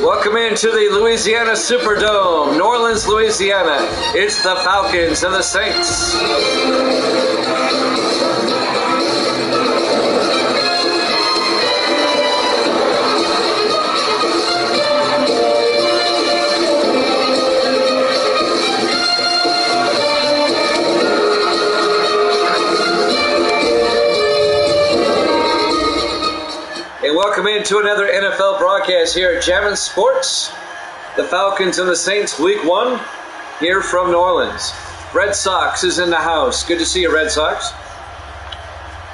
Welcome into the Louisiana Superdome, New Orleans, Louisiana. It's the Falcons and the Saints. And welcome into another NFL broadcast here at Jammin' Sports. The Falcons and the Saints, Week 1, here from New Orleans. Red Sox is in the house. Good to see you, Red Sox.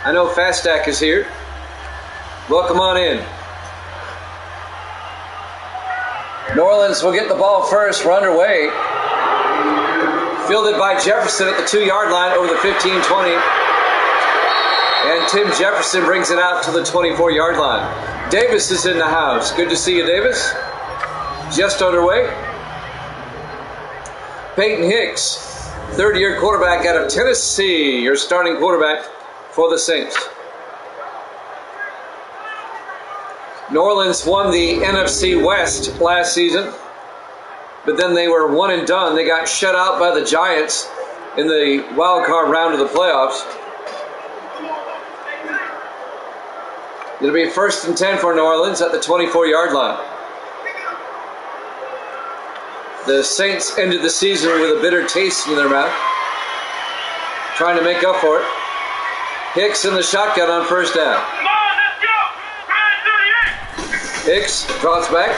I know Fastack is here. Welcome on in. New Orleans will get the ball first. We're underway. Fielded by Jefferson at the 2-yard line over the 15-20. And Tim Jefferson brings it out to the 24-yard line. Davis is in the house. Good to see you, Davis. Just underway. Peyton Hicks, third-year quarterback out of Tennessee, your starting quarterback for the Saints. New Orleans won the NFC West last season, but then they were one and done. They got shut out by the Giants in the wild card round of the playoffs. It'll be 1st and 10 for New Orleans at the 24-yard line. The Saints ended the season with a bitter taste in their mouth, trying to make up for it. Hicks in the shotgun on first down. Come on, let's go! Hicks drops back,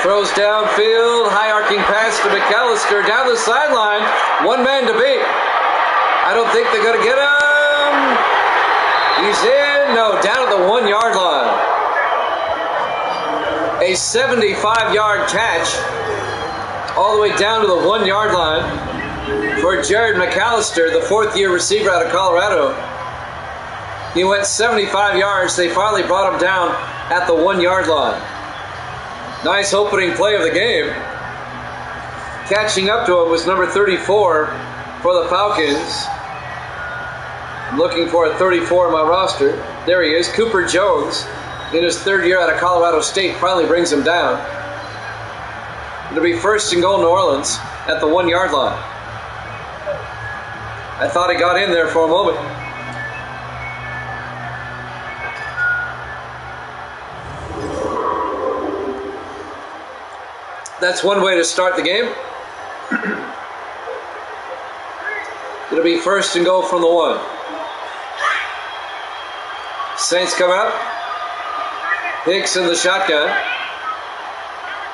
throws downfield, high arcing pass to McAllister down the sideline. One man to beat. I don't think they're going to get him. He's in. No, down at the 1-yard line. A 75-yard catch all the way down to the 1-yard line for Jared McAllister, the 4th-year receiver out of Colorado. He went 75 yards. They finally brought him down at the 1-yard line. Nice opening play of the game. Catching up to him was number 34 for the Falcons. I'm looking for a 34 on my roster. There he is, Cooper Jones, in his 3rd year out of Colorado State, finally brings him down. It'll be 1st and goal New Orleans at the 1-yard line. I thought he got in there for a moment. That's one way to start the game. It'll be 1st and goal from the 1. Saints come out. Hicks in the shotgun.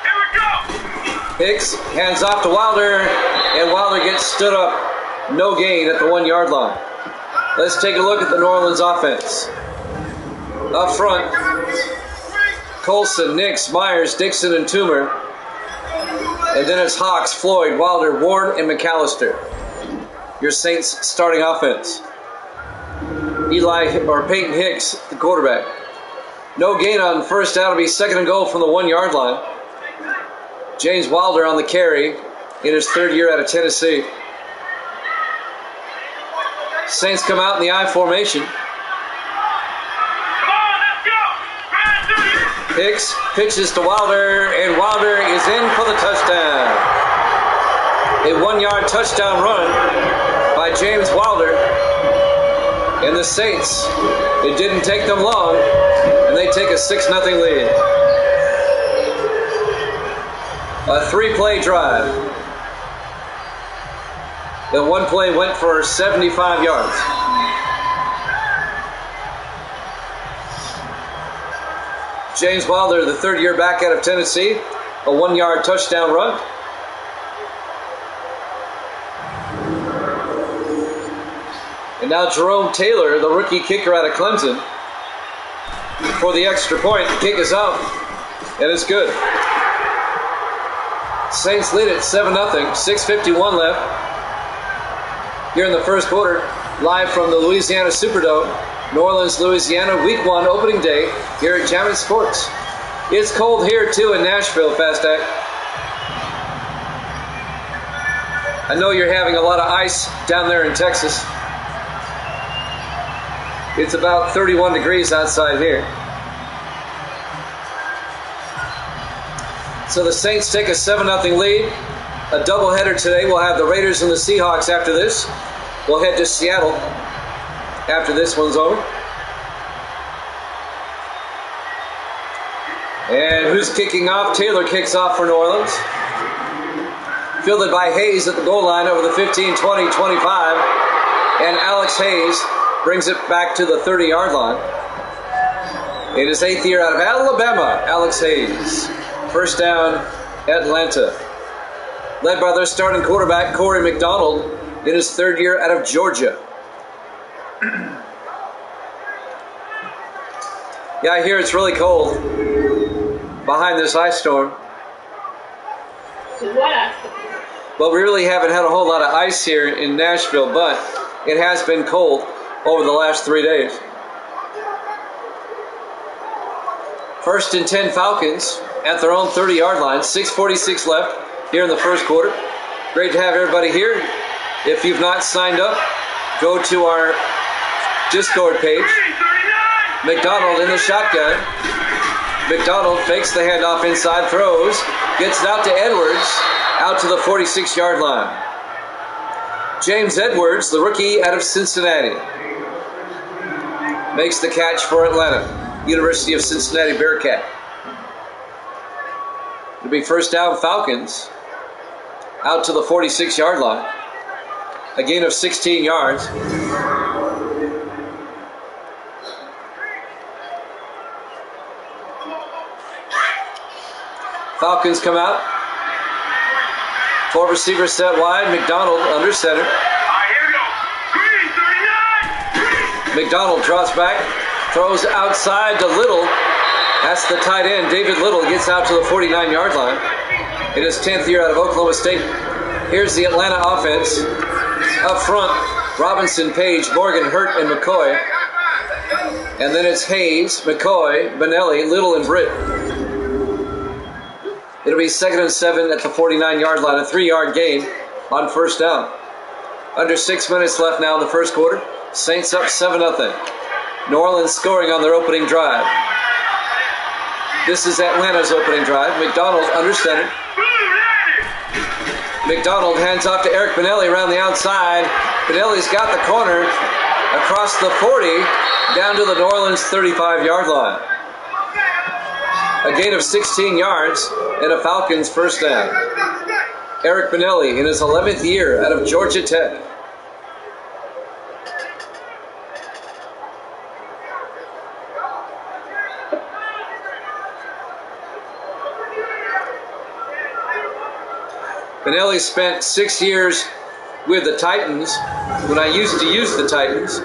Here we go! Hicks hands off to Wilder, and Wilder gets stood up. No gain at the 1-yard line. Let's take a look at the New Orleans offense. Up front, Colson, Nix, Myers, Dixon, and Toomer. And then it's Hawks, Floyd, Wilder, Ward, and McAllister. Your Saints starting offense. Peyton Hicks, the quarterback. No gain on first down. It'll be 2nd and goal from the 1-yard line. James Wilder on the carry in his 3rd year out of Tennessee. Saints come out in the I formation. Come on, let's go! Hicks pitches to Wilder, and Wilder is in for the touchdown. A 1-yard touchdown run by James Wilder. And the Saints, it didn't take them long, and they take a 6-0 lead. A 3-play drive. The 1 play went for 75 yards. James Wilder, the 3rd-year back out of Tennessee, a 1-yard touchdown run. And now Jerome Taylor, the rookie kicker out of Clemson, for the extra point. The kick is up, and it's good. Saints lead it 7-0, 6:51 left. Here in the first quarter, live from the Louisiana Superdome, New Orleans, Louisiana, Week 1 opening day here at Jammin' Sports. It's cold here, too, in Nashville, Fastack. I know you're having a lot of ice down there in Texas. It's about 31 degrees outside here. So the Saints take a 7-0 lead. A doubleheader today. We'll have the Raiders and the Seahawks after this. We'll head to Seattle after this one's over. And who's kicking off? Taylor kicks off for New Orleans. Fielded by Hayes at the goal line over the 15, 20, 25. And Alex Hayes brings it back to the 30-yard line. In his 8th year out of Alabama, Alex Hayes. First down, Atlanta. Led by their starting quarterback, Corey McDonald, in his 3rd year out of Georgia. Yeah, I hear it's really cold behind this ice storm. Well, we really haven't had a whole lot of ice here in Nashville, but it has been cold over the last 3 days. 1st and 10 Falcons at their own 30-yard line. 6:46 left here in the first quarter. Great to have everybody here. If you've not signed up, go to our Discord page. McDonald in the shotgun. McDonald fakes the handoff inside, throws, gets it out to Edwards, out to the 46-yard line. James Edwards, the rookie out of Cincinnati, makes the catch for Atlanta. University of Cincinnati Bearcat. It'll be first down Falcons, out to the 46-yard line. A gain of 16 yards. Falcons come out. 4 receivers set wide. McDonald under center. McDonald draws back. Throws outside to Little. That's the tight end. David Little gets out to the 49-yard line. In his 10th year out of Oklahoma State. Here's the Atlanta offense. Up front, Robinson, Page, Morgan, Hurt, and McCoy. And then it's Hayes, McCoy, Benelli, Little, and Britt. It'll be 2nd and 7 at the 49-yard line. A 3-yard gain on first down. Under 6 minutes left now in the first quarter. Saints up 7-0. New Orleans scoring on their opening drive. This is Atlanta's opening drive. McDonald under center. McDonald hands off to Eric Benelli around the outside. Benelli's got the corner across the 40 down to the New Orleans 35-yard line. A gain of 16 yards and a Falcons first down. Eric Benelli in his 11th year out of Georgia Tech. Benelli spent 6 years with the Titans when I used to use the Titans.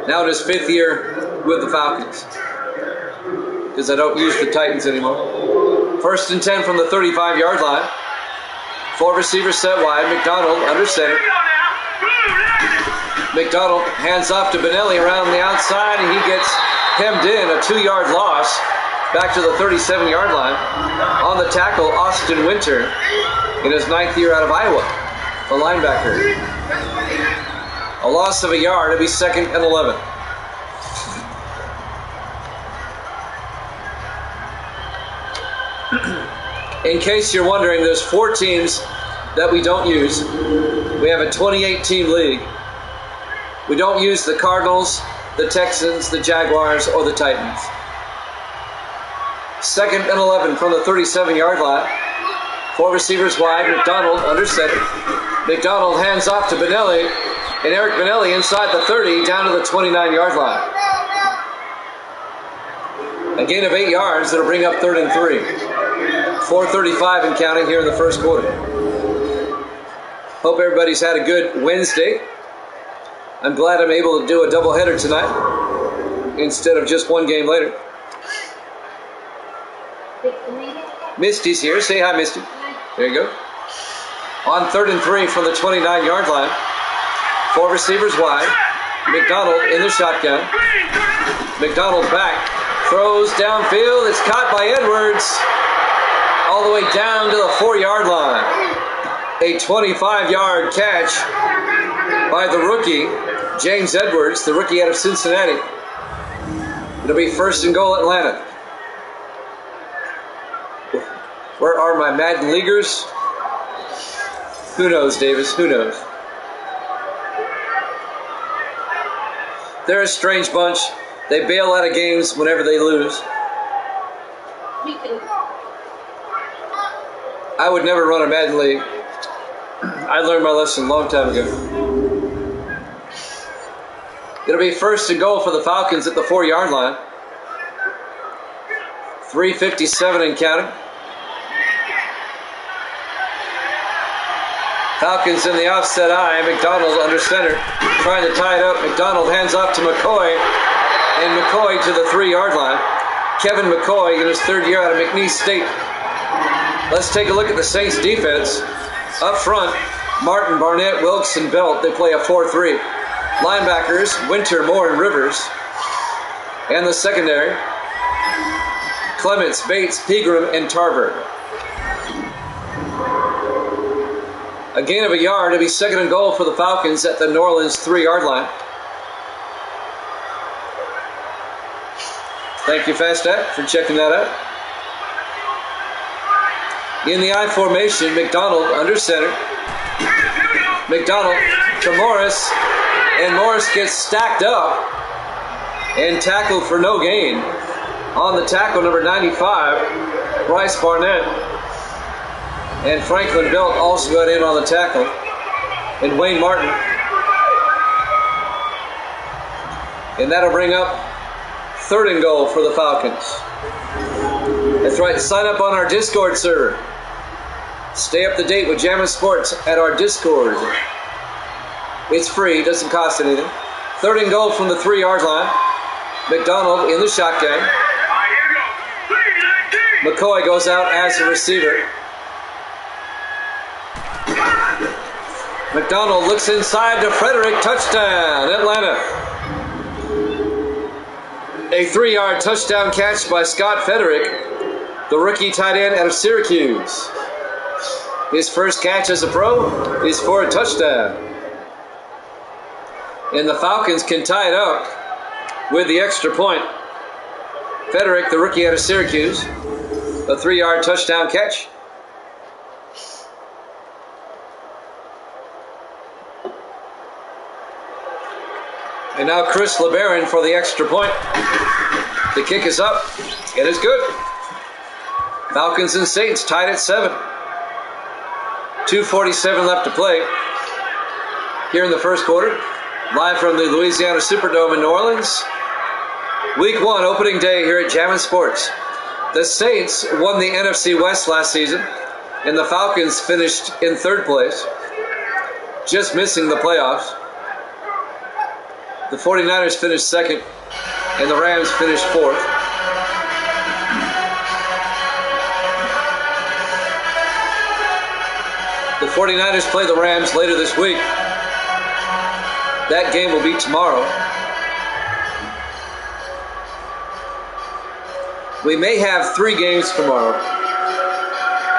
Now in his 5th year with the Falcons, because I don't use the Titans anymore. 1st and 10 from the 35-yard line. 4 receivers set wide. McDonald under center. McDonald hands off to Benelli around the outside, and he gets hemmed in. A 2-yard loss back to the 37-yard line. On the tackle, Austin Winter in his 9th year out of Iowa, the linebacker. A loss of a yard. It'll be 2nd and 11. In case you're wondering, there's 4 teams that we don't use. We have a 28-team league. We don't use the Cardinals, the Texans, the Jaguars, or the Titans. 2nd and 11 from the 37-yard line. 4 receivers wide. McDonald under center. McDonald hands off to Benelli, and Eric Benelli inside the 30 down to the 29-yard line. A gain of 8 yards that'll bring up 3rd and 3. 4:35 and counting here in the first quarter. Hope everybody's had a good Wednesday. I'm glad I'm able to do a doubleheader tonight instead of just one game later. Misty's here. Say hi, Misty. There you go. On 3rd and 3 from the 29-yard line. 4 receivers wide. McDonald in the shotgun. McDonald back. Throws downfield. It's caught by Edwards. All the way down to the 4-yard line. A 25-yard catch by the rookie, James Edwards, the rookie out of Cincinnati. It'll be 1st and goal, Atlanta. Where are my Madden Leaguers? Who knows, Davis? Who knows? They're a strange bunch. They bail out of games whenever they lose. I would never run a Madden League. I learned my lesson a long time ago. It'll be first and goal for the Falcons at the 4-yard line. 3:57 and counting. Falcons in the offset eye. McDonald under center, trying to tie it up. McDonald hands off to McCoy, and McCoy to the 3-yard line. Kevin McCoy in his 3rd year out of McNeese State. Let's take a look at the Saints defense. Up front, Martin, Barnett, Wilkes, and Belt. They play a 4-3. Linebackers, Winter, Moore, and Rivers. And the secondary, Clements, Bates, Pegram, and Tarver. A gain of a yard. It'll be 2nd and goal for the Falcons at the New Orleans 3-yard line. Thank you, Fast Act, for checking that out. In the I formation, McDonald under center. McDonald to Morris, and Morris gets stacked up and tackled for no gain. On the tackle, number 95, Bryce Barnett. And Franklin Belt also got in on the tackle. And Wayne Martin. And that'll bring up 3rd and goal for the Falcons. That's right, sign up on our Discord server. Stay up to date with Jammin' Sports at our Discord. It's free, doesn't cost anything. 3rd and goal from the 3-yard line. McDonald in the shotgun. McCoy goes out as a receiver. McDonald looks inside to Frederick. Touchdown, Atlanta. A 3-yard touchdown catch by Scott Frederick, the rookie tight end out of Syracuse. His first catch as a pro is for a touchdown. And the Falcons can tie it up with the extra point. Frederick, the rookie out of Syracuse, a 3-yard touchdown catch. And now Chris LeBaron for the extra point. The kick is up. It is good. Falcons and Saints tied at 7. 2:47 left to play here in the first quarter. Live from the Louisiana Superdome in New Orleans. Week 1 opening day here at Jammin' Sports. The Saints won the NFC West last season, and the Falcons finished in 3rd place, just missing the playoffs. The 49ers finished 2nd, and the Rams finished 4th. The 49ers play the Rams later this week. That game will be tomorrow. We may have 3 games tomorrow.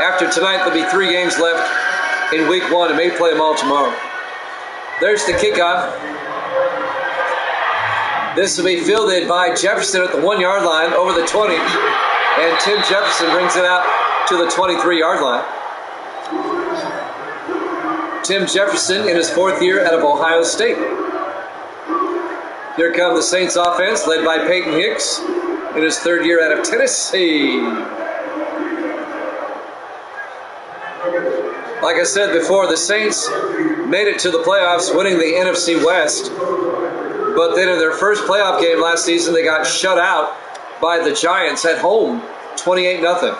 After tonight, there'll be 3 games left in week 1, and may play them all tomorrow. There's the kickoff. This will be fielded by Jefferson at the 1-yard line over the 20. And Tim Jefferson brings it out to the 23-yard line. Tim Jefferson in his 4th year out of Ohio State. Here comes the Saints offense led by Peyton Hicks in his 3rd year out of Tennessee. Like I said before, the Saints made it to the playoffs winning the NFC West. But then in their first playoff game last season, they got shut out by the Giants at home, 28-0.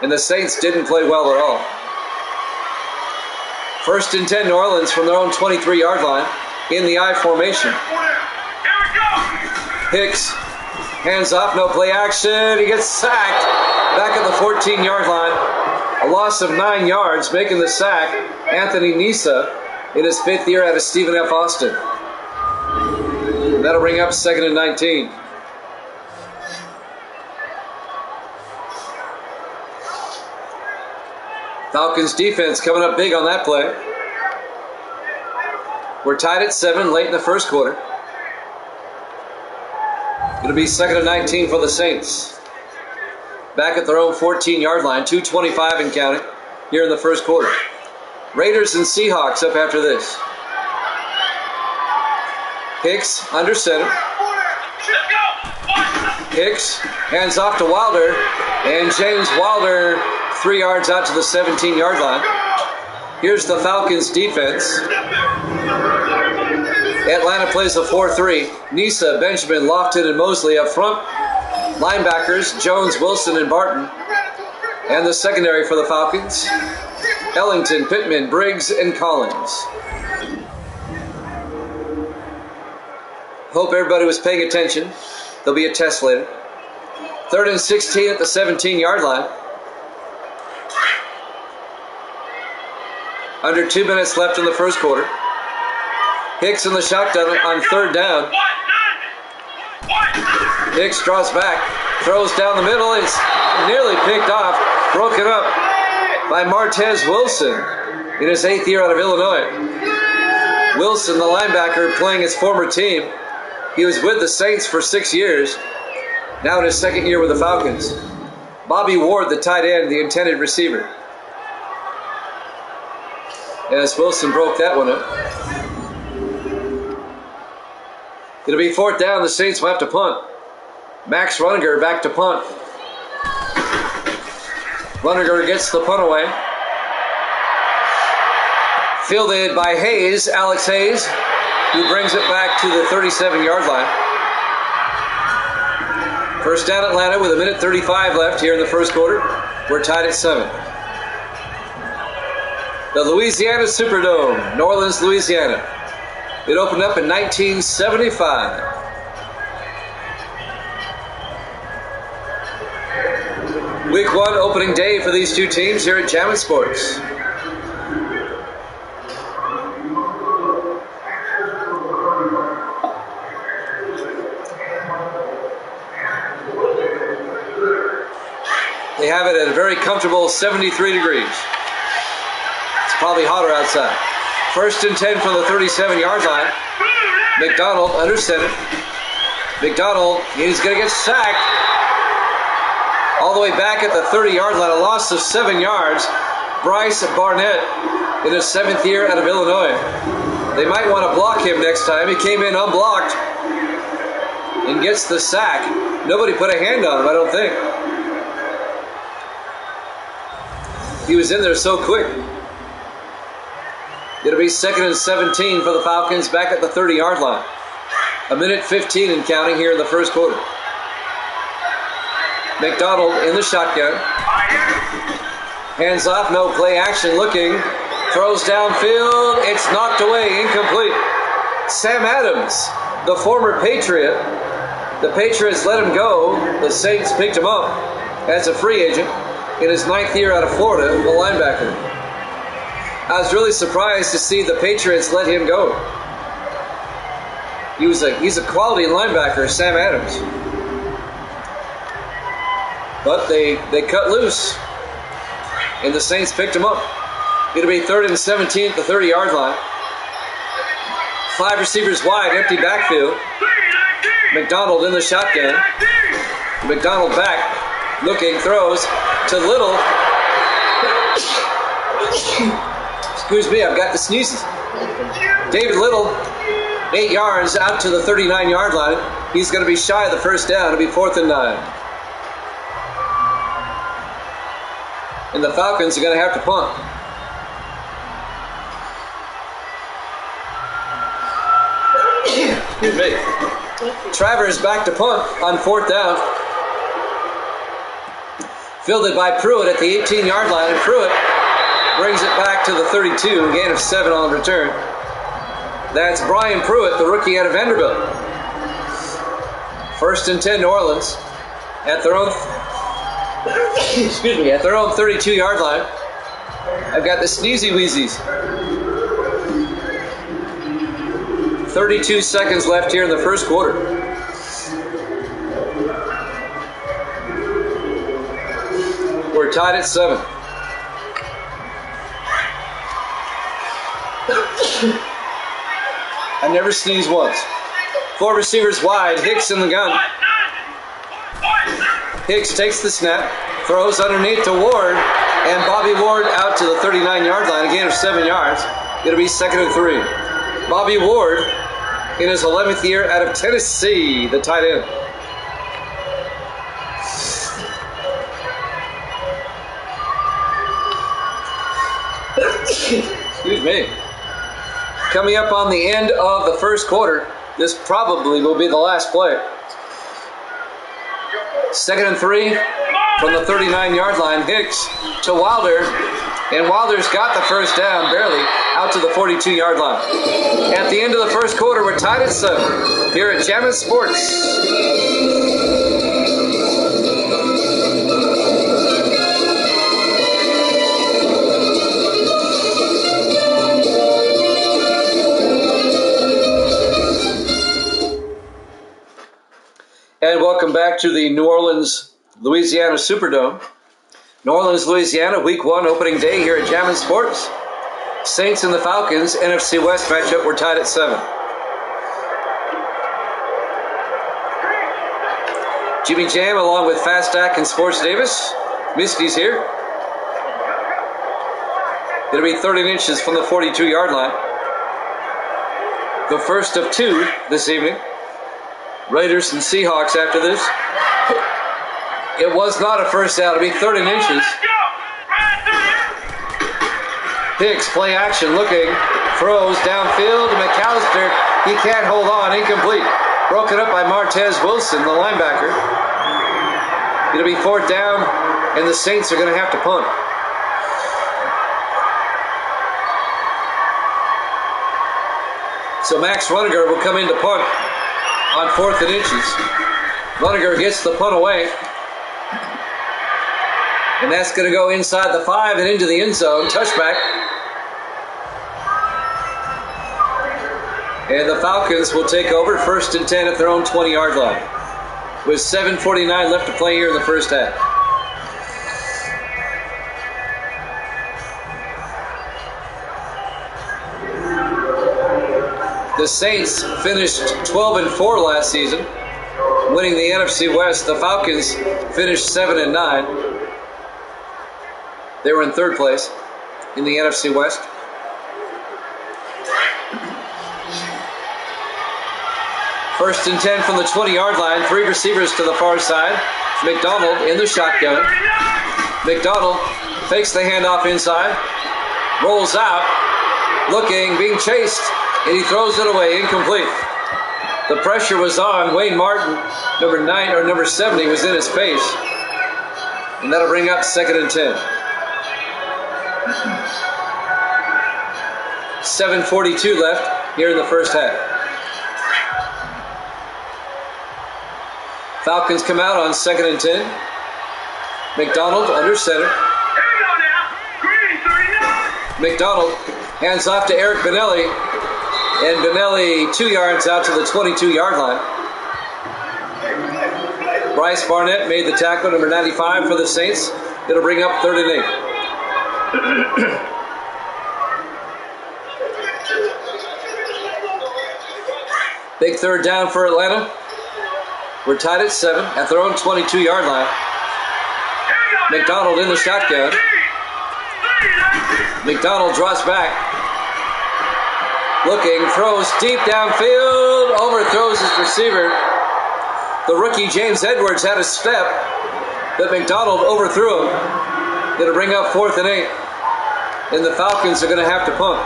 And the Saints didn't play well at all. 1st and 10 New Orleans from their own 23-yard line in the I formation. Hicks, hands off, no play action. He gets sacked back at the 14-yard line. A loss of 9 yards, making the sack Anthony Nisa in his 5th year out of Stephen F. Austin. And that'll bring up 2nd and 19. Falcons defense coming up big on that play. We're tied at 7 late in the first quarter. It'll be 2nd and 19 for the Saints. back at their own 14-yard line, 2:25 and counting here in the first quarter. Raiders and Seahawks up after this. Hicks under center. Hicks hands off to Wilder, and James Wilder 3 yards out to the 17-yard line. Here's the Falcons defense. Atlanta plays a 4-3. Nisa, Benjamin, Lofton, and Mosley up front. Linebackers, Jones, Wilson, and Barton. And the secondary for the Falcons, Ellington, Pittman, Briggs, and Collins. Hope everybody was paying attention. There'll be a test later. 3rd and 16 at the 17-yard line. Under 2 minutes left in the first quarter. Hicks in the shotgun on 3rd down. Hicks draws back, throws down the middle. It's nearly picked off, broken up by Martez Wilson in his 8th year out of Illinois. Wilson, the linebacker, playing his former team. He was with the Saints for 6 years, now in his 2nd year with the Falcons. Bobby Ward, the tight end, the intended receiver. As Wilson broke that one up. It'll be 4th down. The Saints will have to punt. Max Runninger back to punt. Runninger gets the punt away. Fielded by Hayes, Alex Hayes, who brings it back to the 37-yard line. First down Atlanta with 1:35 left here in the first quarter. We're tied at 7. The Louisiana Superdome, New Orleans, Louisiana. It opened up in 1975. Week 1 opening day for these two teams here at Jammin' Sports. They have it at a very comfortable 73 degrees. It's probably hotter outside. 1st and 10 from the 37-yard line. McDonald under center. McDonald, he's going to get sacked. All the way back at the 30-yard line, a loss of 7 yards. Bryce Barnett in his 7th year out of Illinois. They might want to block him next time. He came in unblocked and gets the sack. Nobody put a hand on him, I don't think. He was in there so quick. It'll be 2nd and 17 for the Falcons back at the 30-yard line. 1:15 and counting here in the first quarter. McDonald in the shotgun. Hands off, no play action looking. Throws downfield. It's knocked away, incomplete. Sam Adams, the former Patriot. The Patriots let him go. The Saints picked him up as a free agent in his 9th year out of Florida, the linebacker. I was really surprised to see the Patriots let him go. He's a quality linebacker, Sam Adams. But they cut loose, and the Saints picked him up. It'll be 3rd and 17 at the 30-yard line. 5 receivers wide, empty backfield. McDonald in the shotgun. McDonald back, looking, throws to Little. Excuse me, I've got the sneezes. David Little, 8 yards out to the 39-yard line. He's going to be shy of the first down. It'll be 4th and 9. And the Falcons are going to have to punt. Excuse me. Travers back to punt on 4th down. Fielded by Pruitt at the 18-yard line, and Pruitt brings it back to the 32, a gain of 7 on the return. That's Brian Pruitt, the rookie out of Vanderbilt. 1st and 10, New Orleans, at their own, at their own 32-yard line. I've got the sneezy wheezies. 32 seconds left here in the first quarter. We're tied at 7. I never sneeze once. 4 receivers wide. Hicks in the gun. Hicks takes the snap. Throws underneath to Ward. And Bobby Ward out to the 39-yard line. A gain of 7 yards. It'll be 2nd and 3. Bobby Ward in his 11th year out of Tennessee, the tight end. Excuse me. Coming up on the end of the first quarter, this probably will be the last play. 2nd and 3 from the 39-yard line. Hicks to Wilder, and Wilder's got the first down, barely, out to the 42-yard line. At the end of the first quarter, we're tied at 7 here at Jammin' Sports. And welcome back to the New Orleans, Louisiana Superdome. New Orleans, Louisiana, Week 1 opening day here at Jammin' Sports. Saints and the Falcons, NFC West matchup, we're tied at 7. Jimmy Jam along with Fast Stack and Sports Davis. Misty's here. It'll be 30 inches from the 42-yard line. The first of 2 this evening. Raiders and Seahawks after this. It was not a first down. It'll be 13 inches. Hicks, play action, looking. Throws downfield to McAllister. He can't hold on. Incomplete. Broken up by Martez Wilson, the linebacker. It'll be 4th down, and the Saints are going to have to punt. So Max Runniger will come in to punt on 4th and inches. Runniger gets the punt away. And that's going to go inside the 5 and into the end zone. Touchback. And the Falcons will take over 1st and 10 at their own 20-yard line. With 7:49 left to play here in the first half. The Saints finished 12-4 last season, winning the NFC West. The Falcons finished 7-9. They were in 3rd place in the NFC West. First and 10 from the 20-yard line. 3 receivers to the far side. McDonald in the shotgun. McDonald fakes the handoff inside. Rolls out. Looking, being chased. And he throws it away, incomplete. The pressure was on. Wayne Martin, number 9 or number 70, was in his face. And that'll bring up 2nd and 10. 7:42 left here in the first half. Falcons come out on 2nd and 10. McDonald under center. McDonald hands off to Eric Benelli. And Benelli 2 yards out to the 22-yard line. Bryce Barnett made the tackle, number 95 for the Saints. It'll bring up 3rd and 8. Big 3rd down for Atlanta. We're tied at 7 at their own 22-yard line. McDonald in the shotgun. McDonald drops back. Looking, throws deep downfield, overthrows his receiver. The rookie James Edwards had a step that McDonald overthrew him. It'll bring up 4th and 8. And the Falcons are going to have to punt.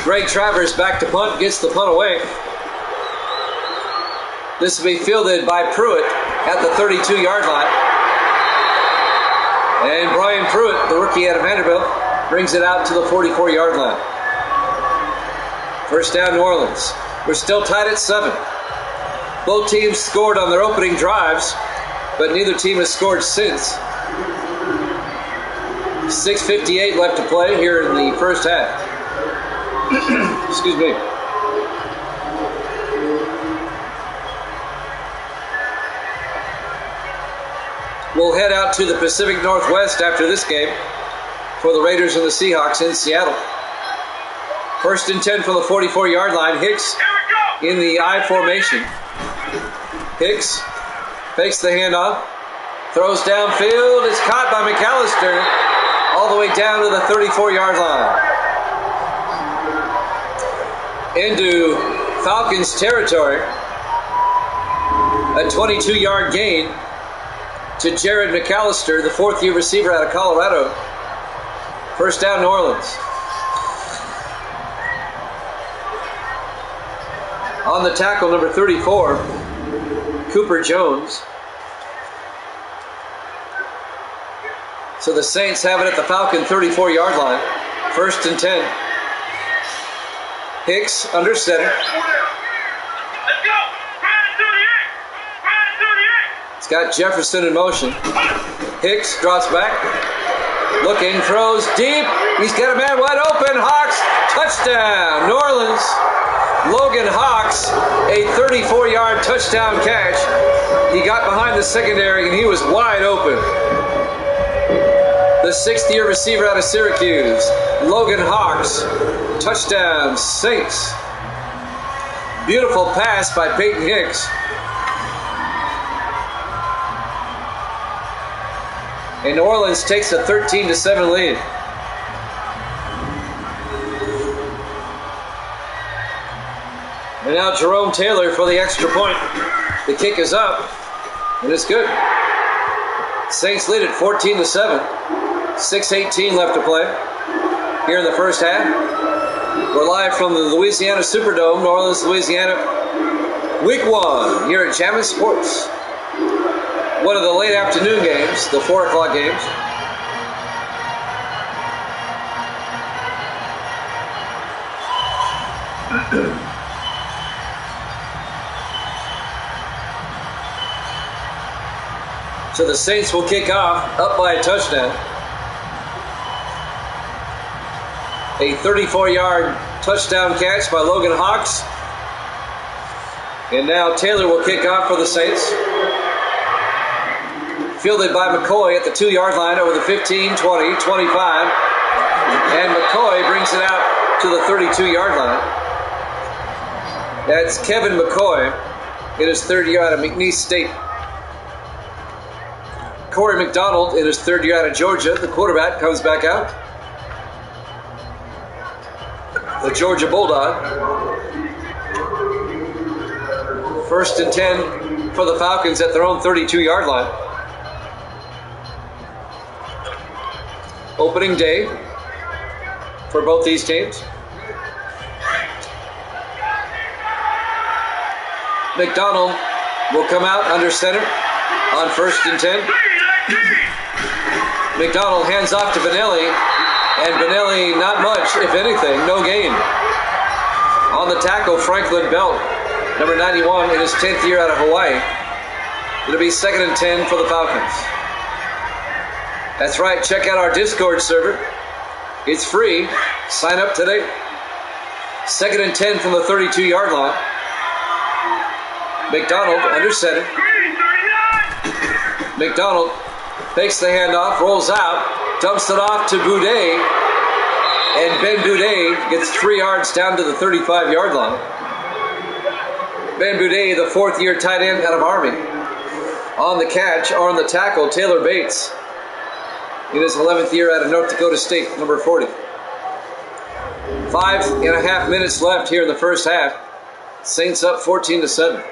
Greg Travers back to punt, gets the punt away. This will be fielded by Pruitt at the 32-yard line. And Brian Pruitt, the rookie out of Vanderbilt, brings it out to the 44-yard line. First down, New Orleans. We're still tied at 7. Both teams scored on their opening drives, but neither team has scored since. 6:58 left to play here in the first half. Excuse me. We'll head out to the Pacific Northwest after this game for the Raiders and the Seahawks in Seattle. 1st and 10 from the 44-yard line. Hicks in the I formation. Hicks fakes the handoff, throws downfield, is caught by McAllister all the way down to the 34-yard line. Into Falcons territory. A 22-yard gain to Jared McAllister, the fourth-year receiver out of Colorado. First down, New Orleans. On the tackle, number 34, Cooper Jones. So the Saints have it at the Falcon 34-yard line. First and 10. Hicks under center. Let's go. Ryan 38. Ryan 38. It's got Jefferson in motion. Hicks drops back. Looking, throws deep. He's got a man wide open. Hawks, touchdown. New Orleans. Logan Hawks, a 34-yard touchdown catch. He got behind the secondary and he was wide open. The sixth-year receiver out of Syracuse, Logan Hawks, touchdown, Saints. Beautiful pass by Peyton Hicks. And New Orleans takes a 13-7 lead. And now Jerome Taylor for the extra point. The kick is up, and it's good. Saints lead at 14-7. 6:18 left to play here in the first half. We're live from the Louisiana Superdome, New Orleans, Louisiana. Week 1 here at Jammin' Sports. One of the late afternoon games, the 4 o'clock games. So the Saints will kick off up by a touchdown. A 34-yard touchdown catch by Logan Hawks. And now Taylor will kick off for the Saints. Fielded by McCoy at the 2-yard line over the 15, 20, 25. And McCoy brings it out to the 32-yard line. That's Kevin McCoy in his third year out of McNeese State. Corey McDonald in his third year out of Georgia. The quarterback comes back out. The Georgia Bulldog. First and 10 for the Falcons at their own 32-yard line. Opening day for both these teams. McDonald will come out under center on first and 10. McDonald hands off to Benelli, and Benelli not much, if anything, no gain. On the tackle, Franklin Belt, number 91 in his 10th year out of Hawaii. It'll be second and 10 for the Falcons. That's right, check out our Discord server. It's free. Sign up today. Second and 10 from the 32-yard line. McDonald under center. McDonald takes the handoff, rolls out, dumps it off to Boudet, and Ben Boudet gets 3 yards down to the 35-yard line. Ben Boudet, the fourth-year tight end out of Army. On the catch, or on the tackle, Taylor Bates in his 11th year out of North Dakota State, number 40. 5.5 minutes left here in the first half. Saints up 14-7.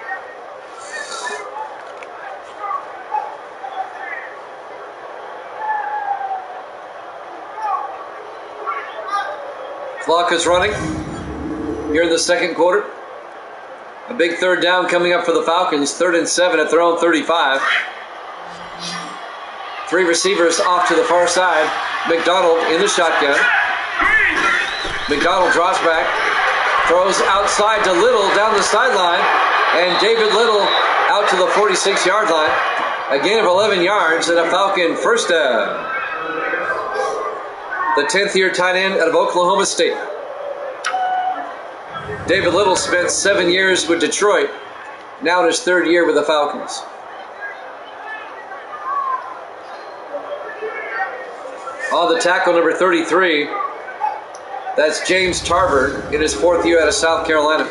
Clock is running here in the second quarter. A big third down coming up for the Falcons. 3rd and 7 at their own 35. 3 receivers off to the far side. McDonald in the shotgun. McDonald drops back. Throws outside to Little down the sideline. And David Little out to the 46-yard line. A gain of 11 yards and a Falcon first down. The 10th year tight end out of Oklahoma State. David Little spent 7 years with Detroit, now in his 3rd year with the Falcons. On the tackle, number 33, that's James Tarver in his 4th year out of South Carolina.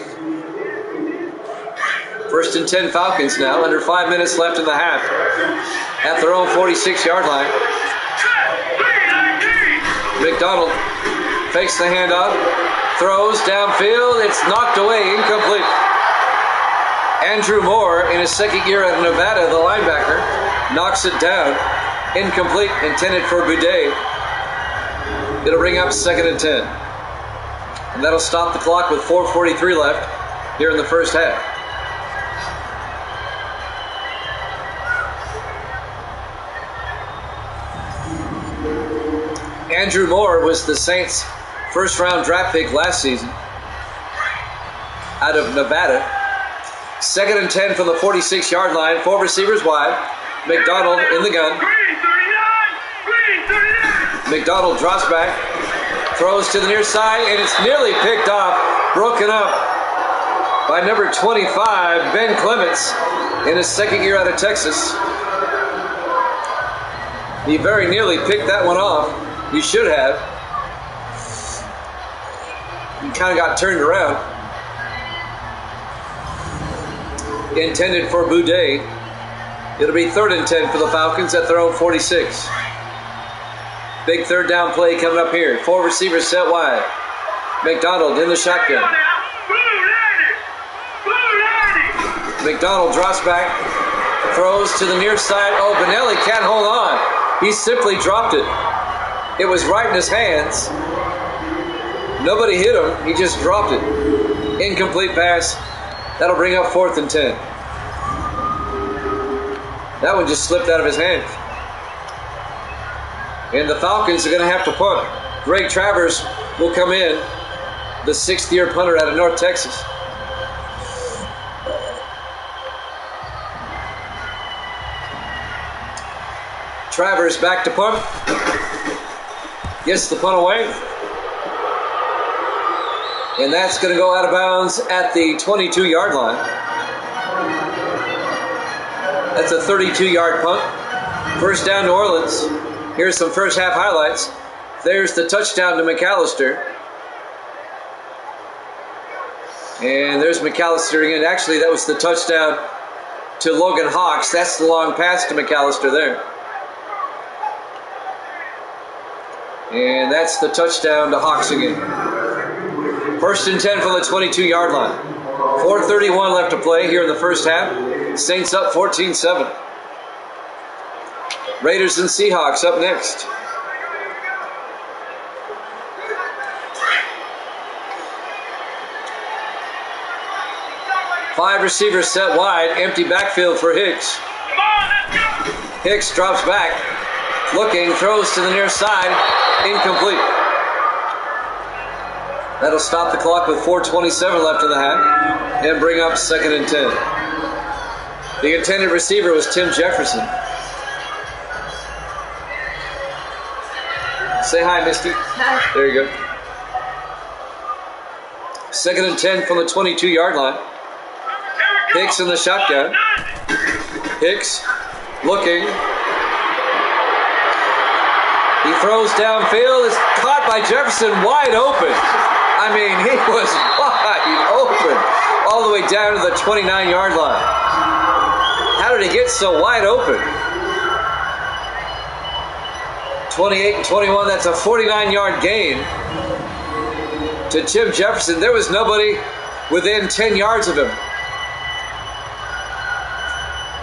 First and 10 Falcons now, under 5 minutes left in the half. At their own 46-yard line. McDonald fakes the handoff, throws downfield, it's knocked away, incomplete. Andrew Moore, in his second year at Nevada, the linebacker, knocks it down, incomplete, intended for Boudet. It'll bring up 2nd and 10. And that'll stop the clock with 4:43 left here in the first half. Andrew Moore was the Saints' first-round draft pick last season out of Nevada. 2nd and 10 from the 46-yard line. 4 receivers wide. McDonald in the gun. McDonald drops back, throws to the near side, and it's nearly picked off, broken up by number 25, Ben Clements, in his second year out of Texas. He very nearly picked that one off. He should have. He kind of got turned around. Intended for Boudet. It'll be 3rd and 10 for the Falcons at their own 46. Big third down play coming up here. 4 receivers set wide. McDonald in the shotgun. McDonald drops back, throws to the near side. Oh, Benelli can't hold on. He simply dropped it. It was right in his hands. Nobody hit him. He just dropped it. Incomplete pass. That'll bring up 4th and 10. That one just slipped out of his hands. And the Falcons are going to have to punt. Greg Travers will come in, the 6th-year punter out of North Texas. Travers back to punt. Gets the punt away. And that's going to go out of bounds at the 22-yard line. That's a 32-yard punt. First down, New Orleans. Here's some first half highlights. There's the touchdown to McAllister. And there's McAllister again. Actually, that was the touchdown to Logan Hawks. That's the long pass to McAllister there. And that's the touchdown to Hawks again. First and 10 from the 22-yard line. 4:31 left to play here in the first half. Saints up 14-7. Raiders and Seahawks up next. Five receivers set wide. Empty backfield for Hicks. Hicks drops back. Looking, throws to the near side. Incomplete. That'll stop the clock with 4:27 left in the half and bring up 2nd and 10. The intended receiver was Tim Jefferson. Say hi, Misty. Hi. There you go. 2nd and 10 from the 22-yard line. Hicks in the shotgun. Hicks looking. He throws downfield. It's caught by Jefferson, wide open. I mean, he was wide open all the way down to the 29-yard line. How did he get so wide open? 28 and 21, that's a 49-yard gain to Tim Jefferson. There was nobody within 10 yards of him.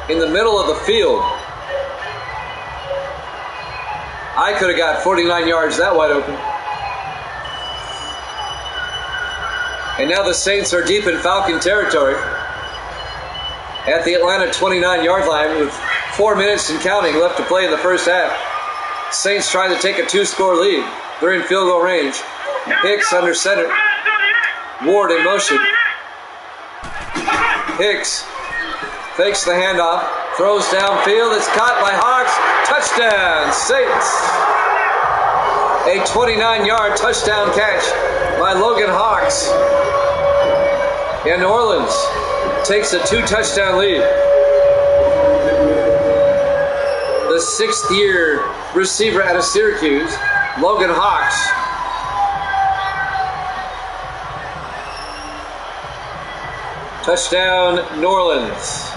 In the middle of the field. I could have got 49 yards that wide open. And now the Saints are deep in Falcon territory at the Atlanta 29-yard line with 4 minutes and counting left to play in the first half. Saints trying to take a 2-score lead. They're in field goal range. Hicks under center. Ward in motion. Hicks fakes the handoff. Throws downfield. It's caught by Hawks. Touchdown, Saints. A 29-yard touchdown catch by Logan Hawks. And New Orleans takes a 2-touchdown lead. The 6th-year receiver out of Syracuse, Logan Hawks. Touchdown, New Orleans.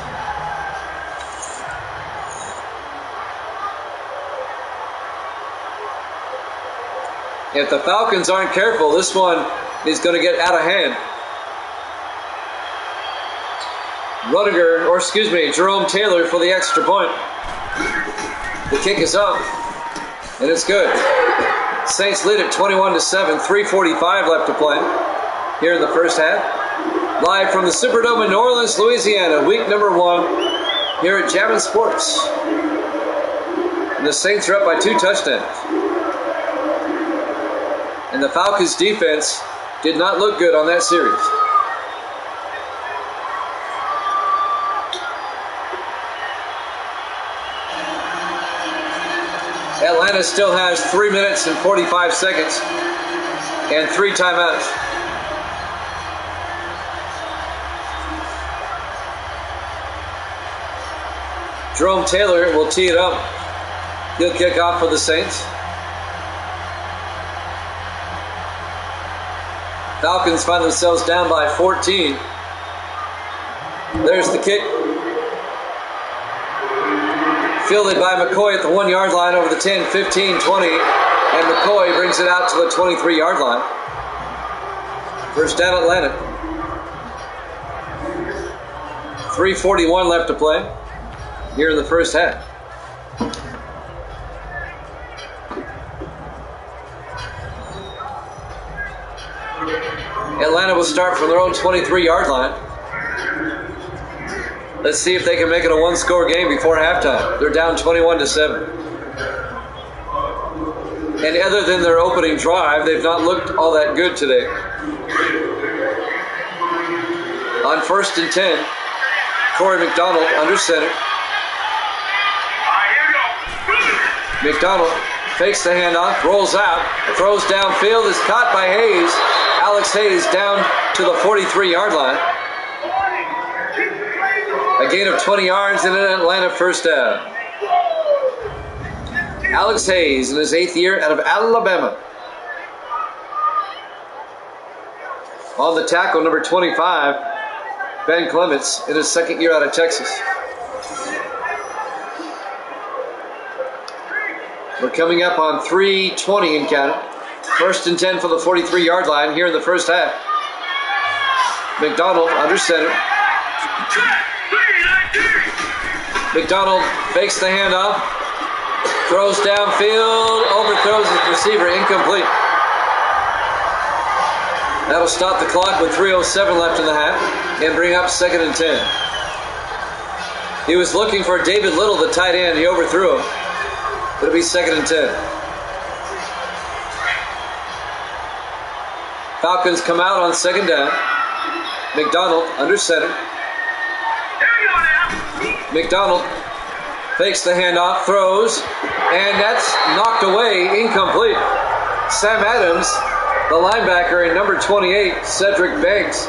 If the Falcons aren't careful, this one is going to get out of hand. Jerome Taylor for the extra point. The kick is up, and it's good. Saints lead at 21-7, 3:45 left to play here in the first half. Live from the Superdome in New Orleans, Louisiana, week number 1 here at Javin Sports. And the Saints are up by 2 touchdowns. And the Falcons' defense did not look good on that series. Atlanta still has 3 minutes and 45 seconds and 3 timeouts. Jerome Taylor will tee it up. He'll kick off for the Saints. Falcons find themselves down by 14. There's the kick. Fielded by McCoy at the 1-yard line over the 10, 15, 20. And McCoy brings it out to the 23-yard line. First down, Atlanta. 3:41 left to play here in the first half. Atlanta will start from their own 23-yard line. Let's see if they can make it a 1-score game before halftime. They're down 21-7. And other than their opening drive, they've not looked all that good today. On 1st and 10, Corey McDonald under center. McDonald fakes the handoff, rolls out, throws downfield, is caught by Hayes. Alex Hayes down to the 43-yard line. A gain of 20 yards and an Atlanta first down. Alex Hayes in his 8th year out of Alabama. On the tackle, number 25, Ben Clements in his 2nd year out of Texas. We're coming up on 3:20 and counting. 1st and 10 for the 43-yard line here in the first half. McDonald under center. McDonald fakes the handoff, throws downfield, overthrows his receiver, incomplete. That'll stop the clock with 3:07 left in the half and bring up 2nd and 10. He was looking for David Little, the tight end. He overthrew him. It'll be 2nd and 10. Falcons come out on 2nd down. McDonald under center. McDonald fakes the handoff, throws, and that's knocked away, incomplete. Sam Adams, the linebacker, and number 28, Cedric Banks,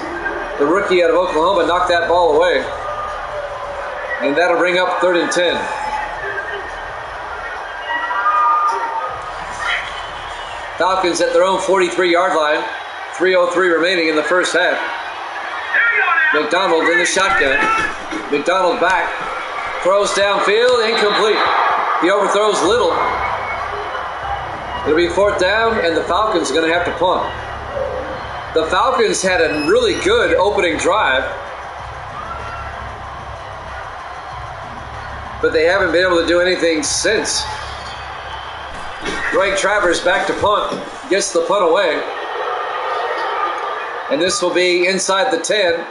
the rookie out of Oklahoma, knocked that ball away. And that'll bring up 3rd and 10. Falcons at their own 43-yard line. 3:03 remaining in the first half. McDonald in the shotgun. McDonald back. Throws downfield, incomplete. He overthrows Little. It'll be 4th down, and the Falcons are going to have to punt. The Falcons had a really good opening drive, but they haven't been able to do anything since. Greg Travers back to punt. Gets the punt away. And this will be inside the 10.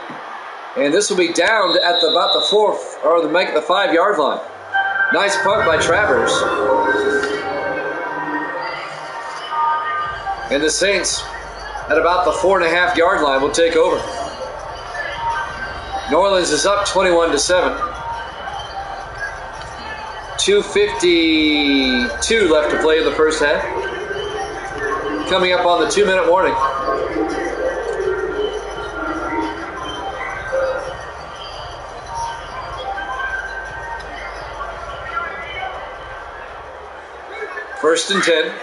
And this will be down at about the 4th, or the 5-yard line. Nice punt by Travers. And the Saints at about the 4.5-yard line will take over. New Orleans is up 21-7. 2:52 left to play in the first half. Coming up on the 2-minute warning. First and 10.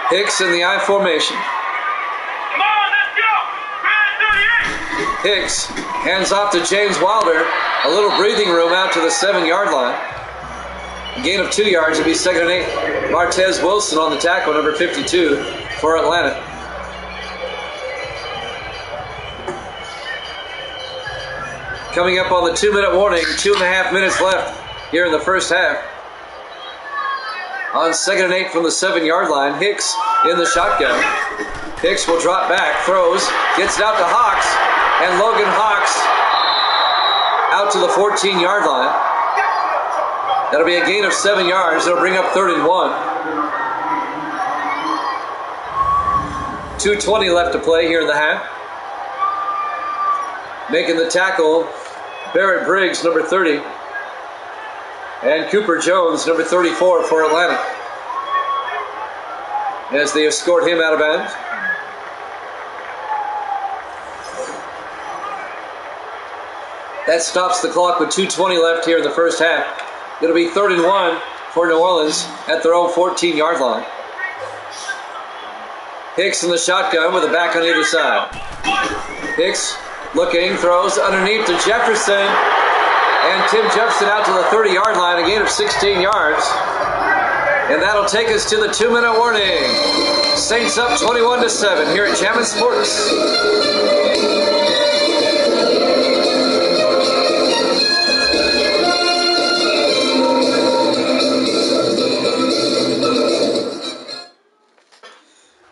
Hicks in the I formation. Come on, Hicks hands off to James Wilder. A little breathing room out to the 7-yard line. A gain of 2 yards. It'll be 2nd and 8. Martez Wilson on the tackle, number 52 for Atlanta. Coming up on the 2-minute warning, 2.5 minutes left here in the first half. On 2nd and 8 from the 7-yard line, Hicks in the shotgun. Hicks will drop back, throws, gets it out to Hawks, and Logan Hawks out to the 14-yard line. That'll be a gain of 7 yards. It'll bring up 3rd and 1. 2:20 left to play here in the half. Making the tackle, Barrett Briggs, number 30. And Cooper Jones, number 34 for Atlanta. As they escort him out of bounds. That stops the clock with 2:20 left here in the first half. It'll be 3rd and 1 for New Orleans at their own 14-yard line. Hicks in the shotgun with a back on either side. Hicks looking, throws underneath to Jefferson. And Tim Jefferson out to the 30-yard line, a gain of 16 yards. And that'll take us to the 2-minute warning. Saints up 21-7 here at Jammin' Sports.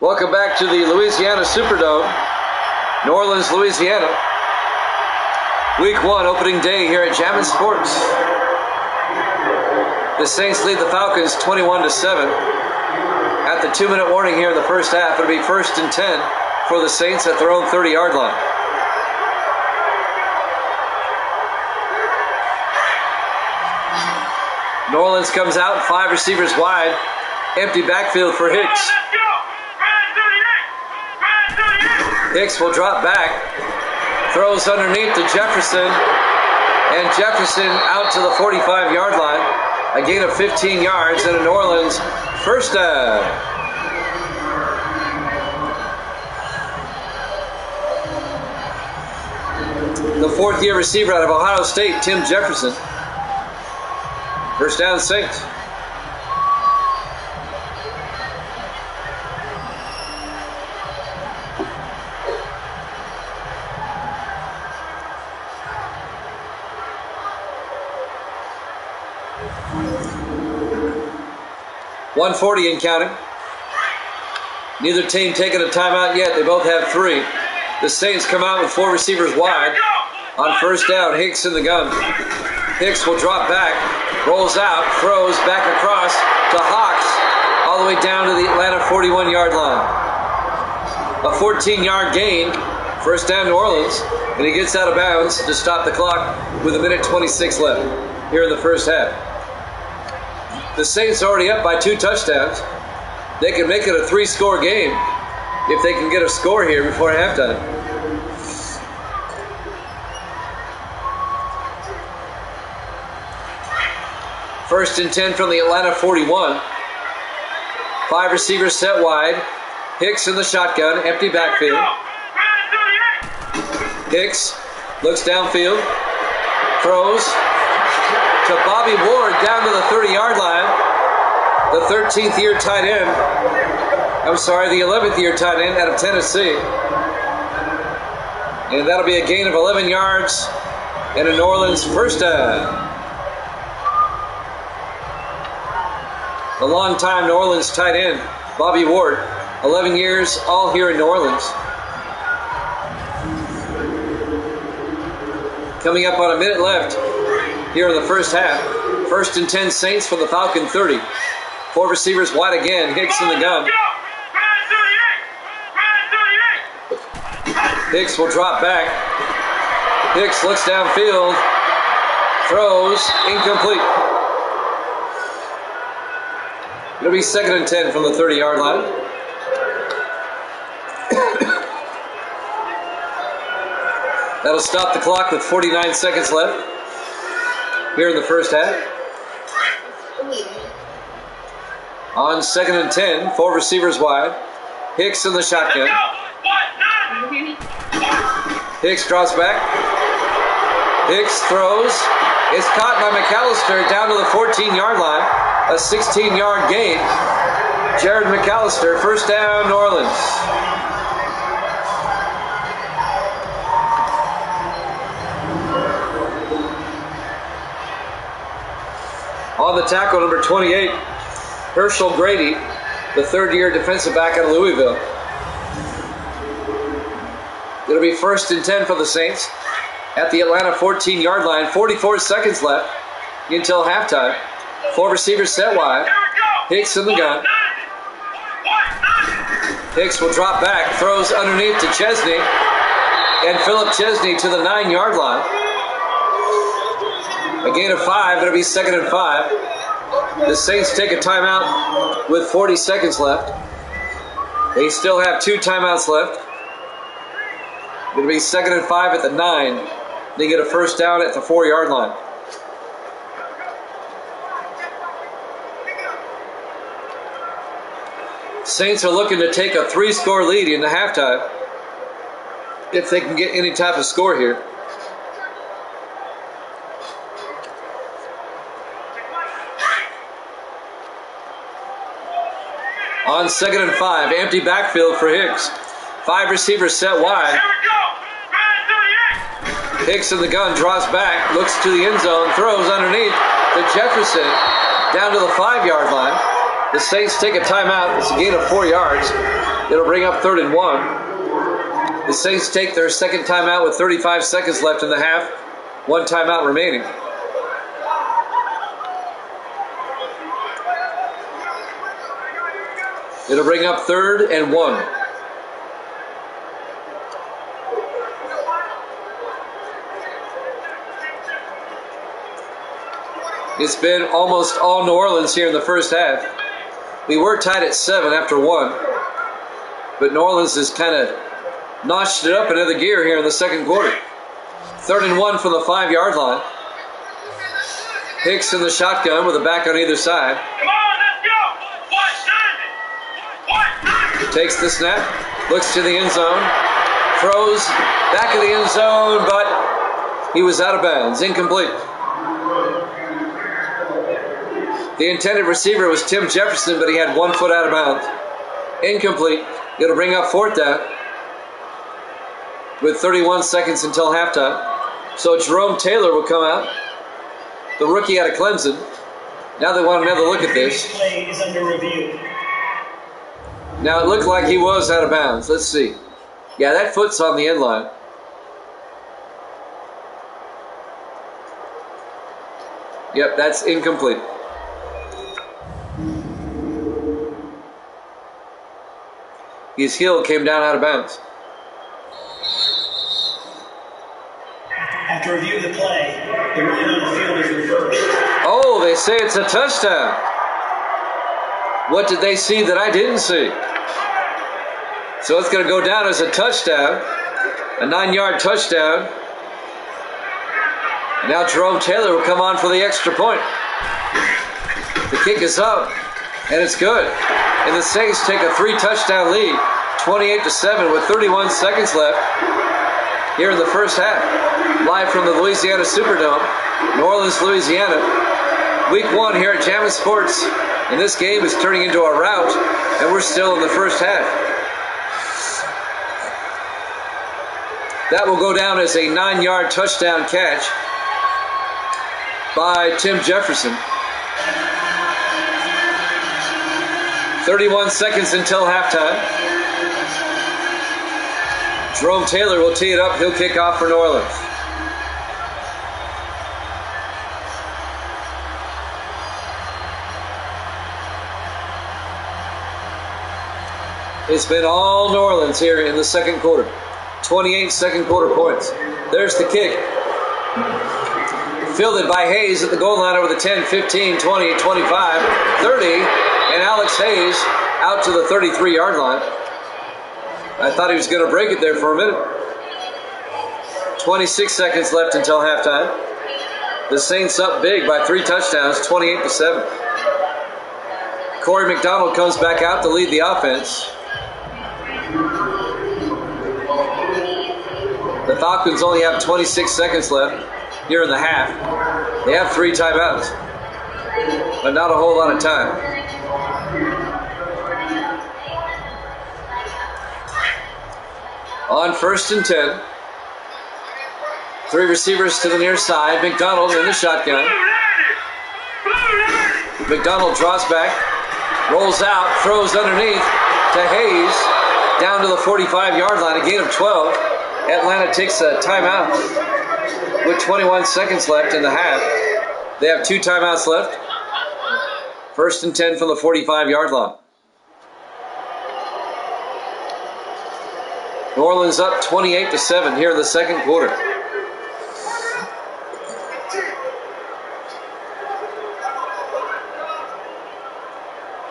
Welcome back to the Louisiana Superdome, New Orleans, Louisiana. Week 1, opening day here at Jammin' Sports. The Saints lead the Falcons 21-7. At the 2-minute warning here in the first half, it'll be 1st and 10 for the Saints at their own 30-yard line. New Orleans comes out, 5 receivers wide, empty backfield for Hicks. Hicks will drop back, throws underneath to Jefferson, and Jefferson out to the 45-yard line. A gain of 15 yards and a New Orleans first down. The 4th-year receiver out of Ohio State, Tim Jefferson. First down, Saints. .140 and counting. Neither team taking a timeout yet. They both have 3. The Saints come out with 4 receivers wide. On first down, Hicks in the gun. Hicks will drop back, rolls out, throws back across to Hawks, all the way down to the Atlanta 41-yard line. A 14-yard gain, first down New Orleans, and he gets out of bounds to stop the clock with 1:26 left here in the first half. The Saints are already up by 2 touchdowns. They can make it a 3-score game if they can get a score here before halftime. First and 10 from the Atlanta 41. 5 receivers set wide. Hicks in the shotgun, empty backfield. Hicks looks downfield, throws to Bobby Ward down to the 30-yard line. The 13th year tight end. The 11th year tight end out of Tennessee. And that'll be a gain of 11 yards and a New Orleans first down. The longtime New Orleans tight end, Bobby Ward, 11 years, all here in New Orleans. Coming up on a minute left here in the first half. First and 10 Saints from the Falcon 30. 4 receivers wide again. Hicks in the gun. Hicks will drop back. Hicks looks downfield. Throws. Incomplete. It'll be 2nd and 10 from the 30-yard line. That'll stop the clock with 49 seconds left here in the first half. On 2nd and 10, 4 receivers wide. Hicks in the shotgun. Hicks draws back. Hicks throws. It's caught by McAllister down to the 14-yard line. A 16-yard gain. Jared McAllister, first down, New Orleans. On the tackle, number 28, Herschel Grady, the third-year defensive back out of Louisville. It'll be 1st and 10 for the Saints at the Atlanta 14-yard line. 44 seconds left until halftime. 4 receivers set wide. Hicks in the gun. Hicks will drop back, throws underneath to Chesney, and Philip Chesney to the 9-yard line. A gain of 5. It'll be 2nd and 5. The Saints take a timeout with 40 seconds left. They still have 2 timeouts left. It'll be 2nd and 5 at the 9. They get a first down at the 4-yard line. Saints are looking to take a 3-score lead into halftime if they can get any type of score here. On 2nd and 5, empty backfield for Hicks. 5 receivers set wide. Hicks in the gun, draws back, looks to the end zone, throws underneath to Jefferson down to the 5-yard line. The Saints take a timeout. It's a gain of 4 yards. It'll bring up 3rd and 1. The Saints take their second timeout with 35 seconds left in the half. 1 timeout remaining. It'll bring up 3rd and 1. It's been almost all New Orleans here in the first half. We were tied at 7 after 1. But New Orleans has kind of notched it up another gear here in the second quarter. 3rd and 1 from the 5-yard line. Hicks in the shotgun with a back on either side. Come on, let's go! Takes the snap, looks to the end zone, throws back of the end zone, but he was out of bounds, incomplete. The intended receiver was Tim Jefferson, but he had 1 foot out of bounds. Incomplete. It'll bring up 4th down with 31 seconds until halftime. So Jerome Taylor will come out, the rookie out of Clemson. Now they want another look at this. Play is under review. Now it looked like he was out of bounds. Let's see. Yeah, that foot's on the end line. Yep, that's incomplete. His heel came down out of bounds. After review of the play, the run on the field is reversed. Oh, they say it's a touchdown. What did they see that I didn't see? So it's going to go down as a touchdown, a 9-yard touchdown. And now Jerome Taylor will come on for the extra point. The kick is up, and it's good. And the Saints take a 3-touchdown lead, 28-7 with 31 seconds left here in the first half. Live from the Louisiana Superdome, New Orleans, Louisiana. Week 1 here at Jammin' Sports. And this game is turning into a rout, and we're still in the first half. That will go down as a 9-yard touchdown catch by Tim Jefferson. 31 seconds until halftime. Jerome Taylor will tee it up. He'll kick off for New Orleans. It's been all New Orleans here in the second quarter. 28 second quarter points. There's the kick. Fielded by Hayes at the goal line over the 10, 15, 20, 25, 30. And Alex Hayes out to the 33-yard line. I thought he was going to break it there for a minute. 26 seconds left until halftime. The Saints up big by 3 touchdowns, 28-7. Corey McDonald comes back out to lead the offense. The Falcons only have 26 seconds left here in the half. They have 3 timeouts, but not a whole lot of time. On 1st and 10. 3 receivers to the near side. McDonald in the shotgun. McDonald draws back, rolls out, throws underneath to Hayes down to the 45-yard line, a gain of 12. Atlanta takes a timeout with 21 seconds left in the half. They have 2 timeouts left. 1st and 10 from the 45-yard line. New Orleans up 28-7 here in the second quarter.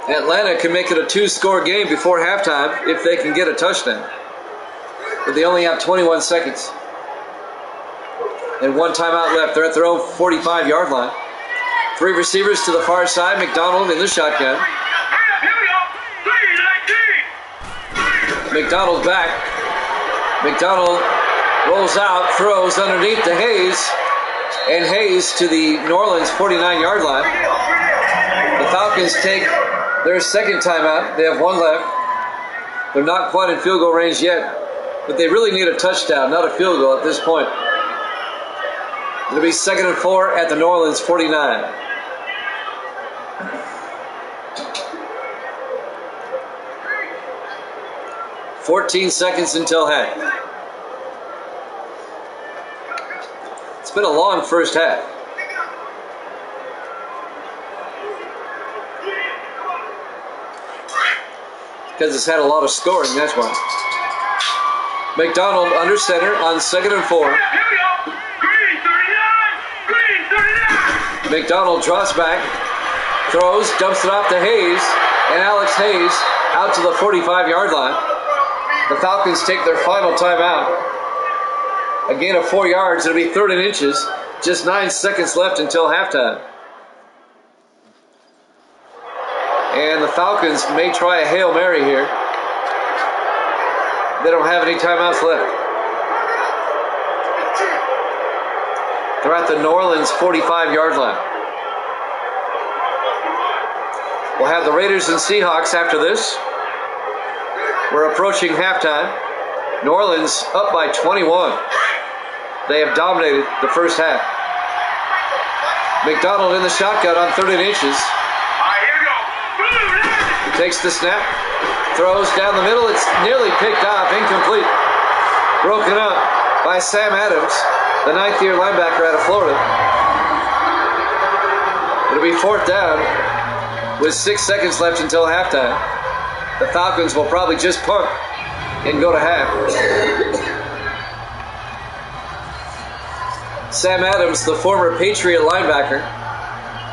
Atlanta can make it a 2-score game before halftime if they can get a touchdown. But they only have 21 seconds. And 1 timeout left. They're at their own 45-yard line. 3 receivers to the far side. McDonald in the shotgun. McDonald back. McDonald rolls out, throws underneath to Hayes. And Hayes to the New Orleans 49-yard line. The Falcons take their second timeout. They have 1 left. They're not quite in field goal range yet, but they really need a touchdown, not a field goal at this point. It'll be 2nd and 4 at the New Orleans 49. "14 seconds until half." It's been a long first half. Because it's had a lot of scoring, that's why. McDonald under center on 2nd and 4. McDonald draws back, throws, dumps it off to Hayes, and Alex Hayes out to the 45-yard line. The Falcons take their final timeout. A gain of 4 yards. It'll be 3rd and inches. Just 9 seconds left until halftime. And the Falcons may try a Hail Mary here. They don't have any timeouts left. They're at the New Orleans 45-yard line. We'll have the Raiders and Seahawks after this. We're approaching halftime. New Orleans up by 21. They have dominated the first half. McDonald in the shotgun on 3rd and inches. Takes the snap, throws down the middle. It's nearly picked off, incomplete. Broken up by Sam Adams, the 9th-year linebacker out of Florida. It'll be 4th down with 6 seconds left until halftime. The Falcons will probably just punt and go to half. Sam Adams, the former Patriot linebacker,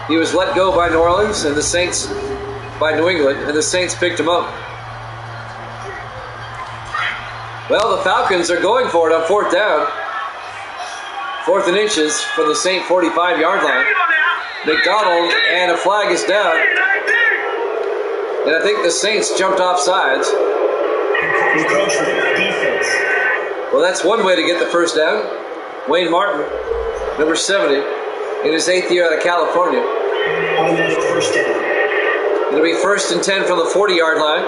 he was let go by New Orleans and the Saints by New England, and the Saints picked him up. Well, the Falcons are going for it on 4th down. 4th and inches from the Saint 45-yard line. McDonald, and a flag is down. And I think the Saints jumped off sides. Well, that's one way to get the first down. Wayne Martin, number 70, in his 8th year out of California. First down. It'll be 1st and 10 from the 40-yard line.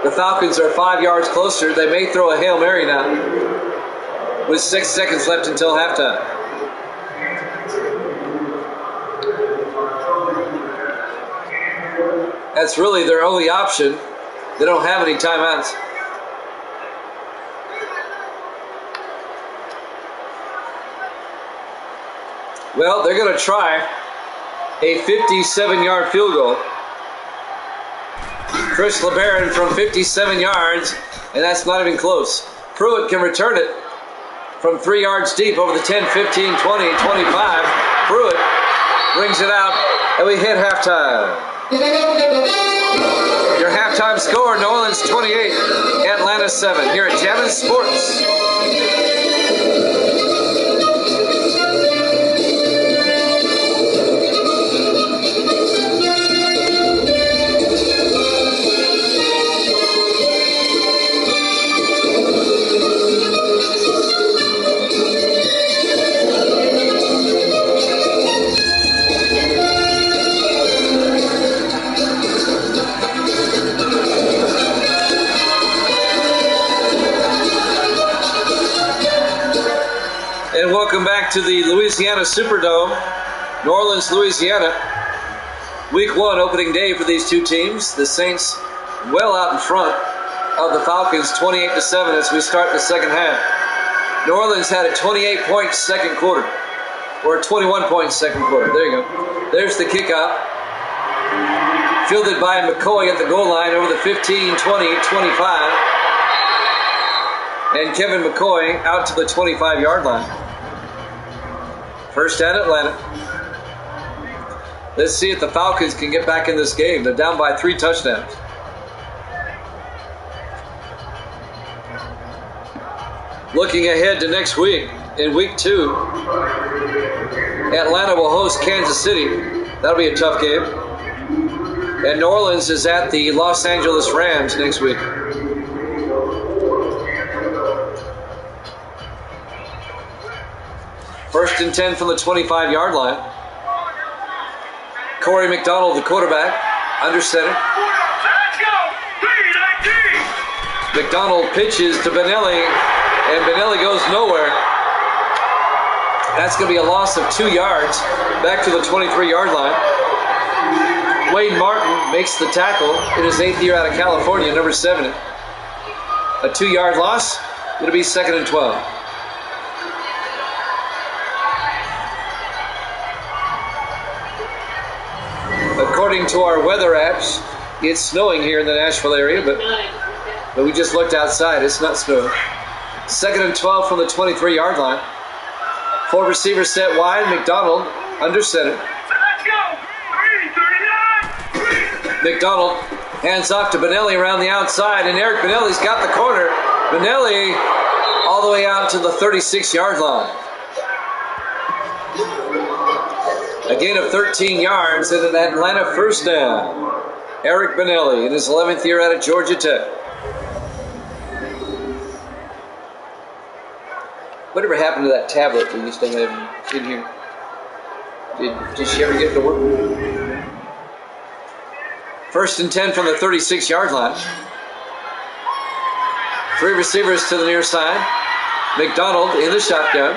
The Falcons are 5 yards closer. They may throw a Hail Mary now with 6 seconds left until halftime. That's really their only option. They don't have any timeouts. Well, they're going to try a 57-yard field goal. Chris LeBaron from 57 yards, and that's not even close. Pruitt can return it from 3 yards deep over the 10, 15, 20, 25. Pruitt brings it out, and we hit halftime. Your halftime score, New Orleans 28, Atlanta 7, here at Jammin' Sports. And welcome back to the Louisiana Superdome, New Orleans, Louisiana. Week 1 opening day for these two teams. The Saints well out in front of the Falcons, 28-7 as we start the second half. New Orleans had a 28-point second quarter, or a 21-point second quarter. There you go. There's the kickoff. Fielded by McCoy at the goal line over the 15, 20, 25. And Kevin McCoy out to the 25-yard line. First down, Atlanta. Let's see if the Falcons can get back in this game. They're down by 3 touchdowns. Looking ahead to next week, in week 2, Atlanta will host Kansas City. That'll be a tough game. And New Orleans is at the Los Angeles Rams next week. First and 10 from the 25-yard line. Corey McDonald, the quarterback, under center. McDonald pitches to Benelli, and Benelli goes nowhere. That's going to be a loss of 2 yards back to the 23-yard line. Wade Martin makes the tackle in his 8th year out of California, number 7. A 2-yard loss. It'll be 2nd and 12. According to our weather apps, it's snowing here in the Nashville area, but we just looked outside. It's not snowing. 2nd and 12 from the 23-yard line. 4 receivers set wide. McDonald under center. McDonald hands off to Benelli around the outside, and Eric Benelli's got the corner. Benelli all the way out to the 36-yard line. A gain of 13 yards and an Atlanta first down. Eric Benelli in his 11th year out of Georgia Tech. Whatever happened to that tablet we used to have in here? Did she ever get to work? First and 10 from the 36-yard line. 3 receivers to the near side. McDonald in the shotgun.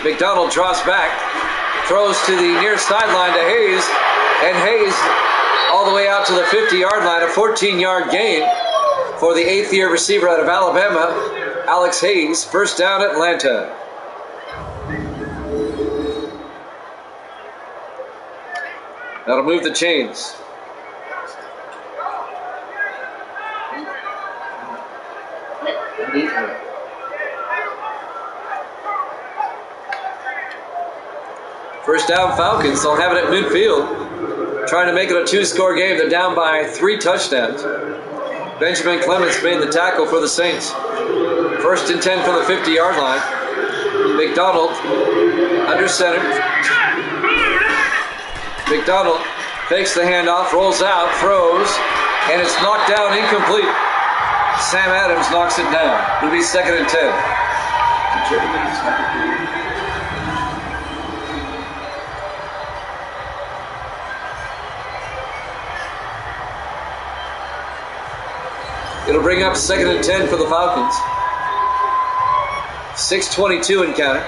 McDonald drops back, throws to the near sideline to Hayes, and Hayes all the way out to the 50-yard line, a 14-yard gain for the 8th year receiver out of Alabama, Alex Hayes. First down, Atlanta. That'll move the chains. First down, Falcons. They'll have it at midfield. Trying to make it a 2-score game. They're down by 3 touchdowns. Benjamin Clements made the tackle for the Saints. First and 10 from the 50-yard line. McDonald under center. McDonald fakes the handoff, rolls out, throws, and it's knocked down incomplete. Sam Adams knocks it down. It'll be 2nd and 10. It'll bring up 2nd and 10 for the Falcons. 6:22 in counting.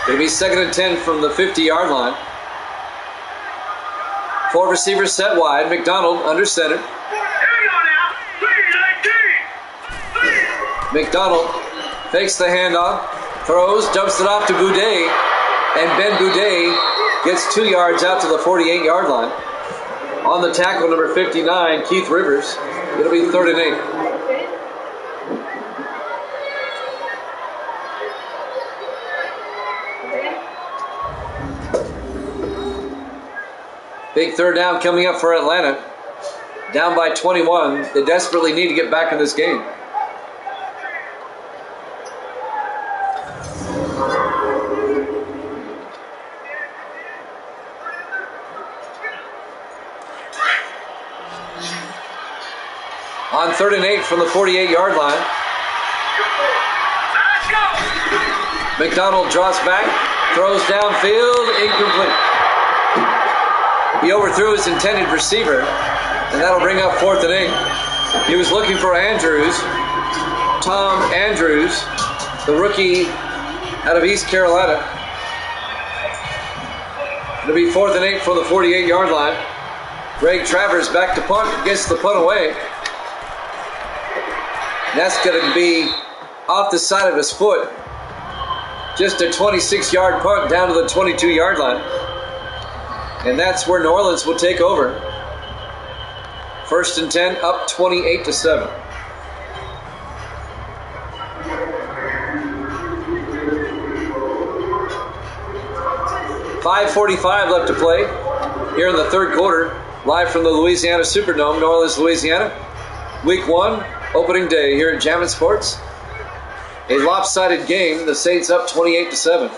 It'll be 2nd and 10 from the 50-yard line. 4 receivers set wide. McDonald under center. McDonald fakes the handoff, throws, dumps it off to Boudet, and Ben Boudet gets 2 yards out to the 48-yard line. On the tackle, number 59, Keith Rivers. It'll be 3rd and 8. Big third down coming up for Atlanta. Down by 21. They desperately need to get back in this game. On 3rd and 8 from the 48-yard line. McDonald drops back, throws downfield, incomplete. He overthrew his intended receiver, and that'll bring up 4th and 8. He was looking for Andrews, Tom Andrews, the rookie out of East Carolina. It'll be 4th and 8 from the 48-yard line. Greg Travers back to punt, gets the punt away. That's going to be off the side of his foot. Just a 26-yard punt down to the 22-yard line. And that's where New Orleans will take over. 1st and 10, up 28-7. .5:45 left to play here in the third quarter. Live from the Louisiana Superdome, New Orleans, Louisiana. Week 1, opening day here at Jammin' Sports. A lopsided game. The Saints up 28-7.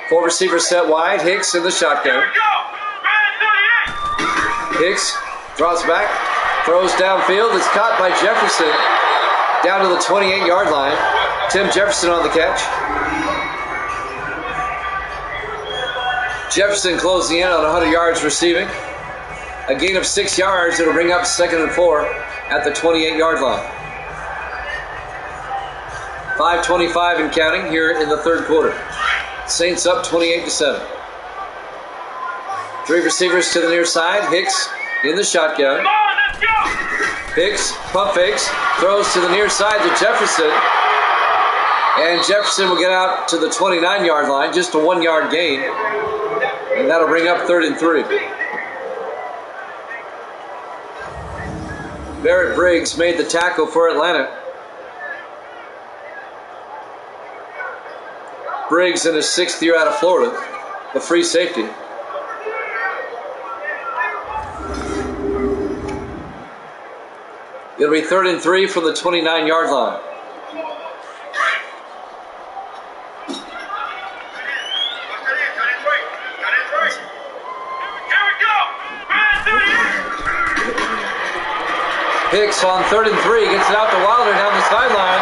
4 receivers set wide. Hicks in the shotgun. Hicks draws back, throws downfield. It's caught by Jefferson down to the 28-yard line. Tim Jefferson on the catch. Jefferson closing in on 100 yards receiving. A gain of 6 yards. It'll bring up 2nd and 4 at the 28-yard line. 5:25 and counting here in the third quarter. Saints up 28-7. 3 receivers to the near side. Hicks in the shotgun. Hicks pump fakes, throws to the near side to Jefferson. And Jefferson will get out to the 29-yard line, just a 1-yard gain. And that'll bring up 3rd and 3. Barrett Briggs made the tackle for Atlanta. Briggs in his 6th year out of Florida, the free safety. It'll be 3rd and 3 from the 29-yard line. Hicks on 3rd and 3 gets it out to Wilder down the sideline.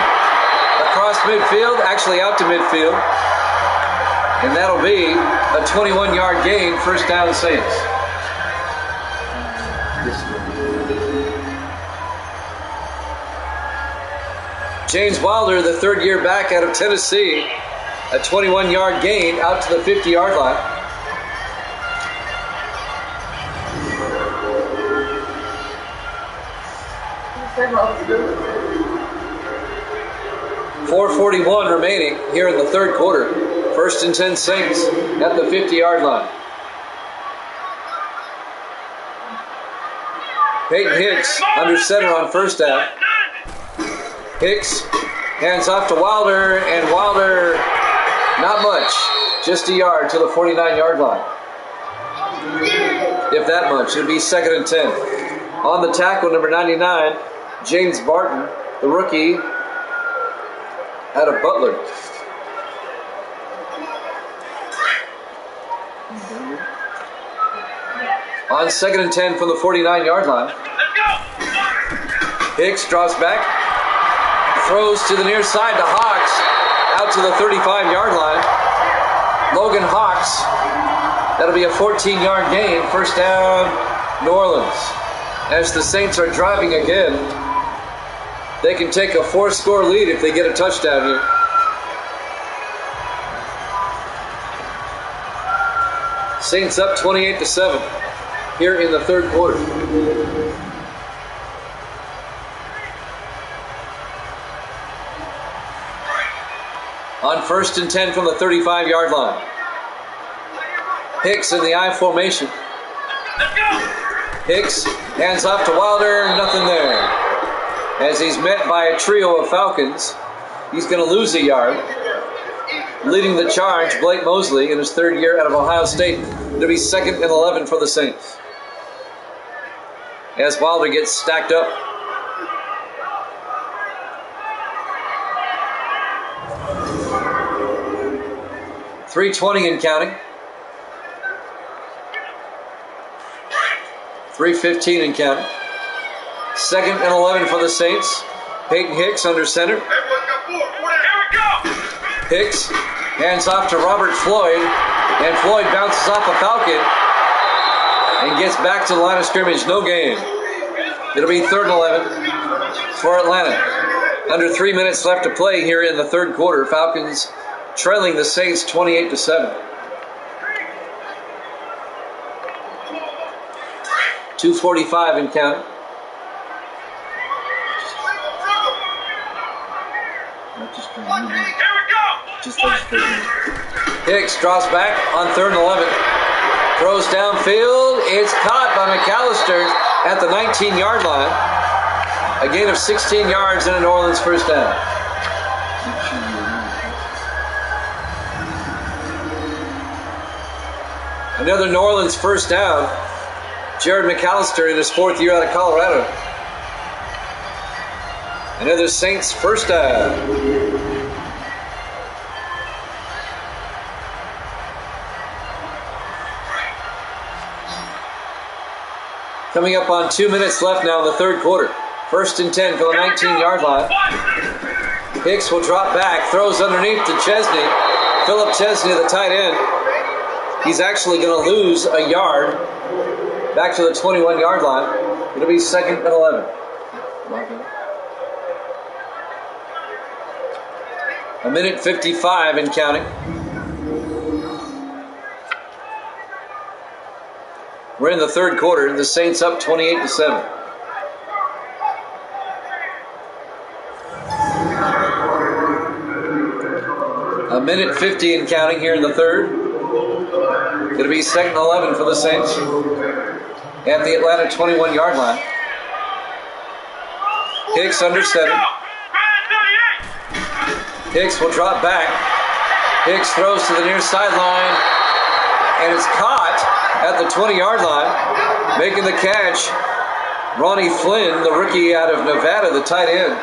Across midfield, actually out to midfield. And that'll be a 21-yard gain, first down Saints. James Wilder, the 3rd year back out of Tennessee, a 21-yard gain out to the 50-yard line. .441 remaining here in the third quarter. 1st and 10 Saints at the 50-yard line. Peyton Hicks under center on first down. Hicks hands off to Wilder, and Wilder, not much, just a yard to the 49-yard line. If that much, it'll be 2nd and 10. On the tackle, number 99, James Barton, the rookie out of Butler. On 2nd and 10 from the 49-yard line. Hicks draws back, throws to the near side to Hawks, out to the 35-yard line. Logan Hawks, that'll be a 14-yard gain, first down, New Orleans. As the Saints are driving again, they can take a 4-score lead if they get a touchdown here. Saints up 28-7 here in the third quarter. On 1st and 10 from the 35-yard line. Hicks in the I formation. Hicks hands off to Wilder, nothing there. As he's met by a trio of Falcons, he's going to lose a yard. Leading the charge, Blake Mosley in his 3rd year out of Ohio State. It'll be 2nd and 11 for the Saints. As Wilder gets stacked up. .320 and counting. 3:15 and counting. 2nd and 11 for the Saints. Peyton Hicks under center. Hicks hands off to Robert Floyd, and Floyd bounces off a Falcon and gets back to the line of scrimmage. No gain. It'll be 3rd and 11. for Atlanta. Under 3 minutes left to play here in the third quarter. Falcons trailing the Saints 28-7. 2:45 and counting. Hicks drops back on 3rd and 11. Throws downfield. It's caught by McAllister at the 19-yard line. A gain of 16 yards and a New Orleans first down. Another New Orleans first down. Jared McAllister in his 4th year out of Colorado. Another Saints first down. Coming up on 2 minutes left now in the third quarter. 1st and 10 for the 19-yard line. Hicks will drop back, throws underneath to Chesney. Philip Chesney, the tight end. He's actually going to lose a yard back to the 21-yard line. It'll be 2nd and 11. A minute 55 and counting. We're in the third quarter. The Saints up 28-7. A minute 50 and counting here in the third. It'll be 2nd and 11 for the Saints at the Atlanta 21-yard line. Hicks under center. Hicks will drop back. Hicks throws to the near sideline, and it's caught at the 20-yard line. Making the catch, Ronnie Flynn, the rookie out of Nevada, the tight end.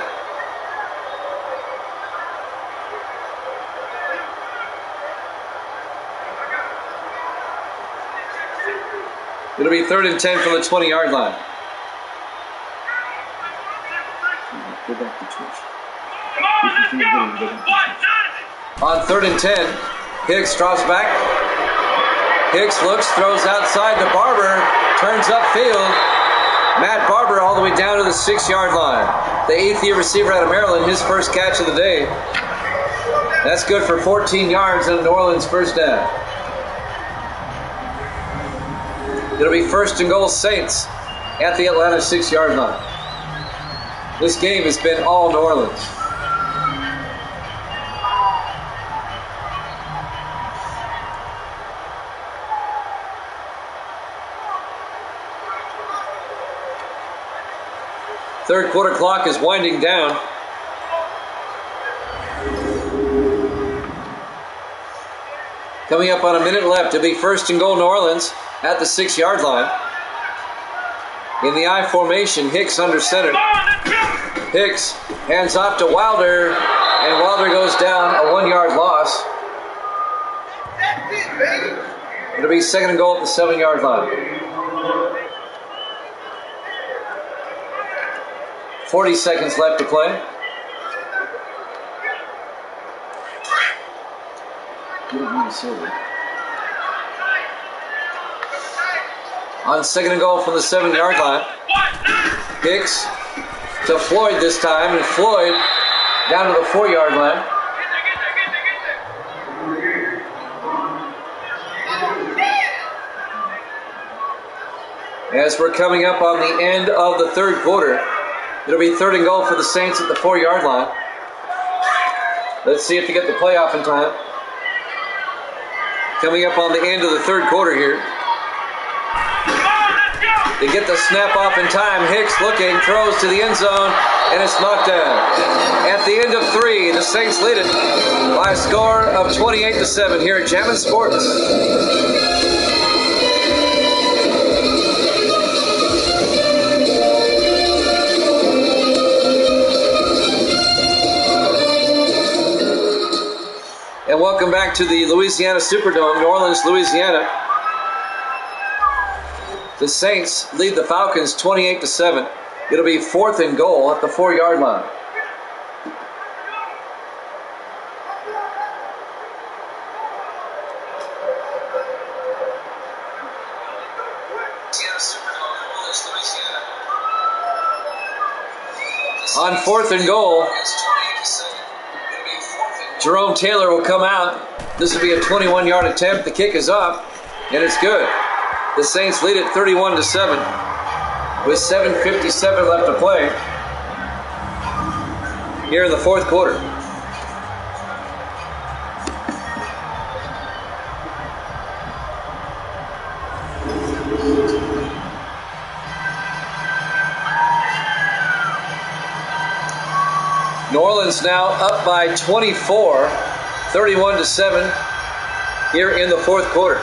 It'll be 3rd and 10 from the 20-yard line. Go back to church. On 3rd and 10, Hicks drops back. Hicks looks, throws outside to Barber, turns upfield. Matt Barber all the way down to the 6-yard line. The 8th-year receiver out of Maryland, his first catch of the day. That's good for 14 yards and a New Orleans first down. It'll be 1st and goal Saints at the Atlanta 6-yard line. This game has been all New Orleans. Third quarter clock is winding down. Coming up on a minute left, it'll be 1st and goal New Orleans at the 6-yard line. In the I formation, Hicks under center. Hicks hands off to Wilder, and Wilder goes down, a 1-yard loss. It'll be 2nd and goal at the 7-yard line. 40 seconds left to play. On 2nd and goal from the 7-yard line. Hicks to Floyd this time, and Floyd down to the 4-yard line. As we're coming up on the end of the third quarter, it'll be 3rd and goal for the Saints at the 4-yard line. Let's see if they get the playoff in time. Coming up on the end of the third quarter here. They get the snap off in time. Hicks looking, throws to the end zone, and it's knocked down. At the end of 3, the Saints lead it by a score of 28-7 here at Jammin' Sports. And welcome back to the Louisiana Superdome, New Orleans, Louisiana. The Saints lead the Falcons 28-7. It'll be 4th and goal at the 4-yard line. On 4th and goal, Jerome Taylor will come out. This will be a 21-yard attempt. The kick is up, and it's good. The Saints lead it 31-7 with 7:57 left to play here in the fourth quarter. New Orleans now up by 24, 31-7 here in the fourth quarter.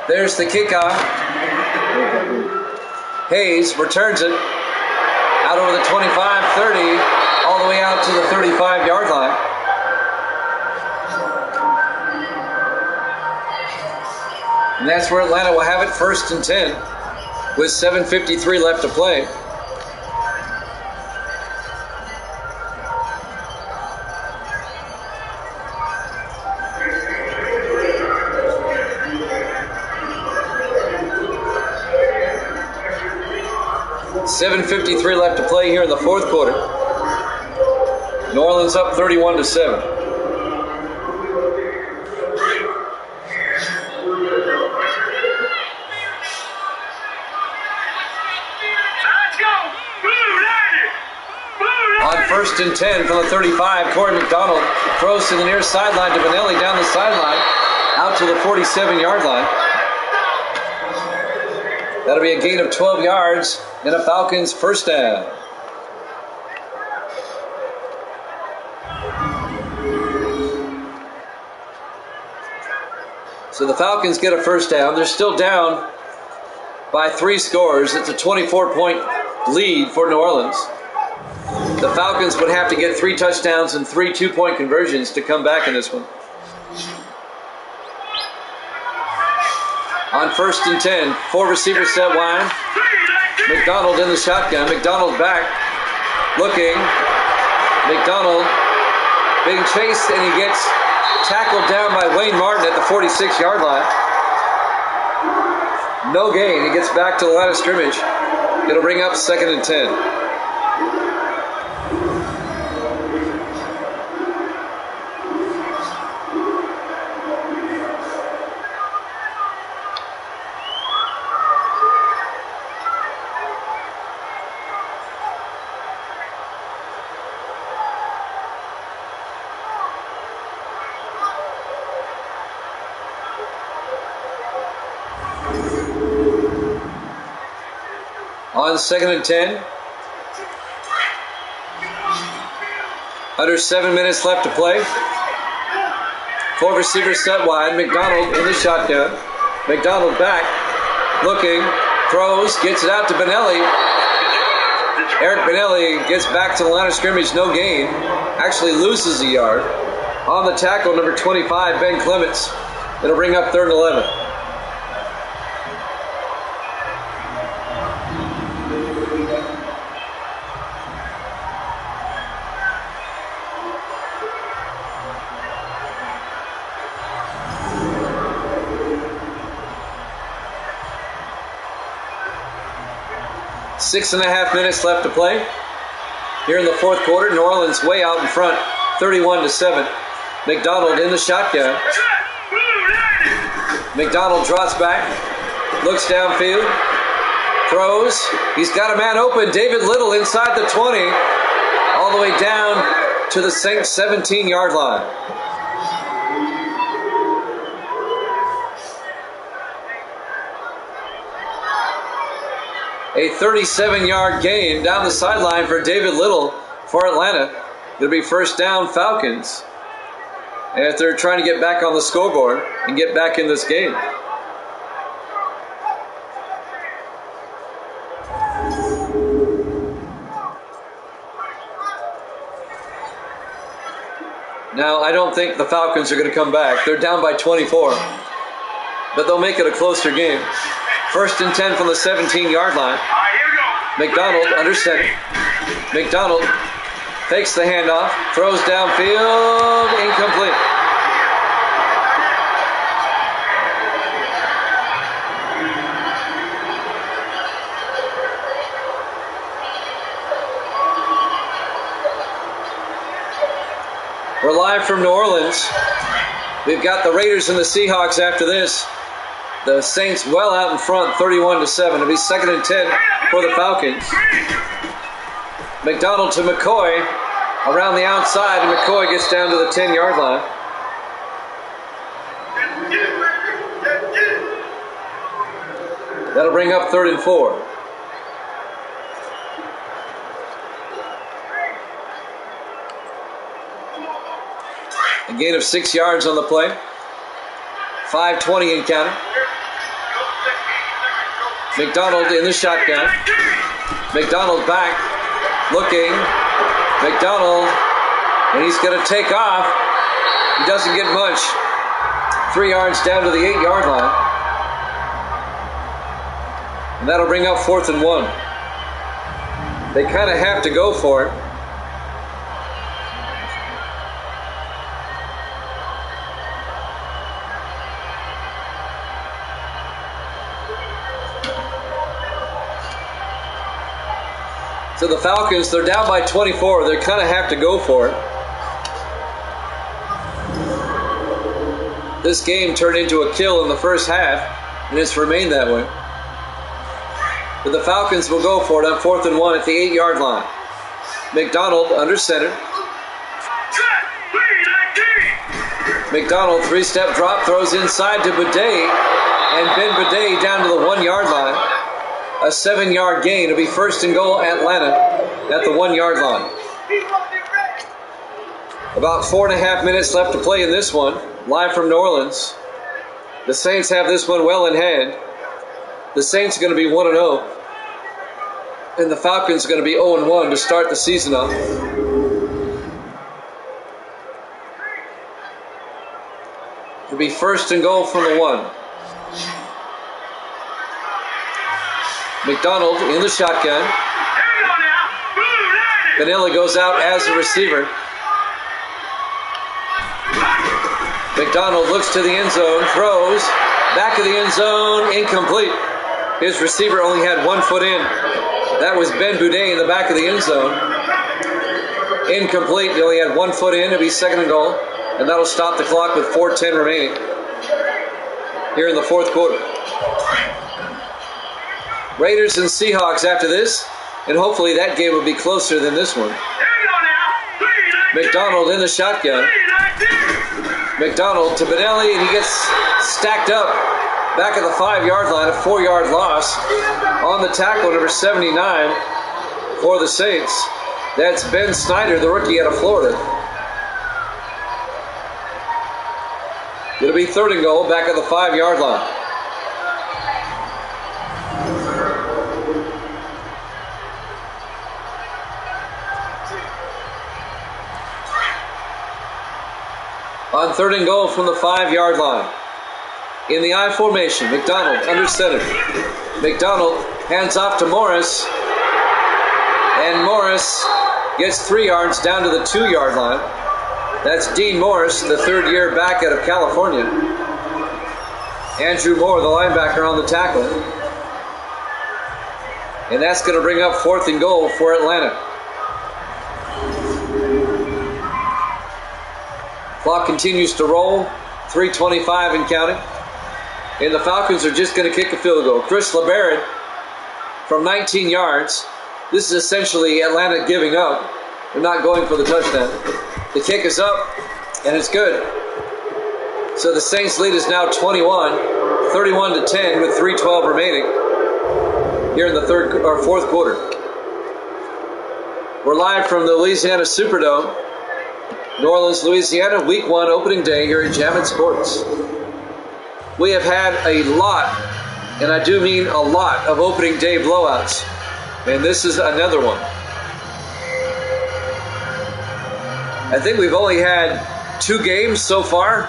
There's the kickoff. Hayes returns it out over the 25-30, all the way out to the 35-yard line. And that's where Atlanta will have it, 1st and 10, with 7:53 left to play. .53 left to play here in the fourth quarter. New Orleans up 31-7. On 1st and 10 from the 35, Corey McDonald throws to the near sideline to Vanelli down the sideline, out to the 47-yard line. That'll be a gain of 12 yards and a Falcons first down. So the Falcons get a first down. They're still down by 3 scores. It's a 24-point lead for New Orleans. The Falcons would have to get 3 touchdowns and 3 two-point conversions to come back in this one. On 1st and 10, 4 receivers set wide. McDonald in the shotgun. McDonald back, looking. McDonald being chased, and he gets tackled down by Wayne Martin at the 46-yard line. No gain. He gets back to the line of scrimmage. It'll bring up 2nd and 10. On 2nd and 10. Under 7 minutes left to play. 4 receivers set wide. McDonald in the shotgun. McDonald back, looking, throws, gets it out to Benelli. Eric Benelli gets back to the line of scrimmage, no gain. Actually loses a yard. On the tackle, number 25, Ben Clements. It'll bring up 3rd and 11. Six and a half minutes left to play here in the fourth quarter. New Orleans way out in front, 31-7. McDonald in the shotgun. McDonald drops back, looks downfield, throws. He's got a man open. David Little inside the 20, all the way down to the 17-yard line. A 37-yard gain down the sideline for David Little for Atlanta. It'll be first down Falcons as they're trying to get back on the scoreboard and get back in this game. Now, I don't think the Falcons are going to come back. They're down by 24. But they'll make it a closer game. 1st and 10 from the 17-yard line. All right, here we go. McDonald under center. McDonald takes the handoff, throws downfield, incomplete. We're live from New Orleans. We've got the Raiders and the Seahawks after this. The Saints well out in front, 31-7. It'll be 2nd and 10 for the Falcons. McDonald to McCoy around the outside, and McCoy gets down to the 10-yard line. That'll bring up 3rd and 4. A gain of 6 yards on the play. 5:20 in counting. McDonald in the shotgun. McDonald back, looking. McDonald, and he's going to take off. He doesn't get much. 3 yards down to the 8-yard line. And that'll bring up 4th and 1. They kind of have to go for it. So the Falcons, they're down by 24. They kind of have to go for it. This game turned into a kill in the first half, and it's remained that way. But the Falcons will go for it on 4th and 1 at the 8-yard line. McDonald under center. McDonald, 3-step drop, throws inside to Boudet, and Ben Boudet down to the 1-yard line. A 7-yard gain. It'll be 1st and goal Atlanta at the 1-yard line. About 4.5 minutes left to play in this one. Live from New Orleans. The Saints have this one well in hand. The Saints are going to be 1-0. And the Falcons are going to be 0-1 to start the season off. It'll be 1st and goal from the 1. McDonald in the shotgun. Vanilla goes out as a receiver. McDonald looks to the end zone, throws, back of the end zone, incomplete. His receiver only had 1 foot in. That was Ben Boudet in the back of the end zone. Incomplete, he only had 1 foot in. It'll be 2nd and goal, and that'll stop the clock with 4:10 remaining here in the 4th quarter. Raiders and Seahawks after this, and hopefully that game will be closer than this one. McDonald in the shotgun. McDonald to Benelli, and he gets stacked up back at the 5-yard line, a 4-yard loss on the tackle, number 79 for the Saints. That's Ben Snyder, the rookie out of Florida. It'll be 3rd and goal back at the 5-yard line. On 3rd and goal from the 5-yard line. In the I formation, McDonald under center. McDonald hands off to Morris. And Morris gets 3 yards down to the 2-yard line. That's Dean Morris, the 3rd-year back out of California. Andrew Moore, the linebacker, on the tackle. And that's going to bring up 4th and goal for Atlanta. Clock continues to roll, 3:25 and counting. And the Falcons are just going to kick a field goal. Chris LeBaron from 19 yards. This is essentially Atlanta giving up. They're not going for the touchdown. The kick is up, and it's good. So the Saints lead is now 31-10 with 3:12 remaining here in the 4th quarter. We're live from the Louisiana Superdome. New Orleans, Louisiana, Week 1 opening day here at Jammin' Sports. We have had a lot, and I do mean a lot, of opening day blowouts. And this is another one. I think we've only had 2 games so far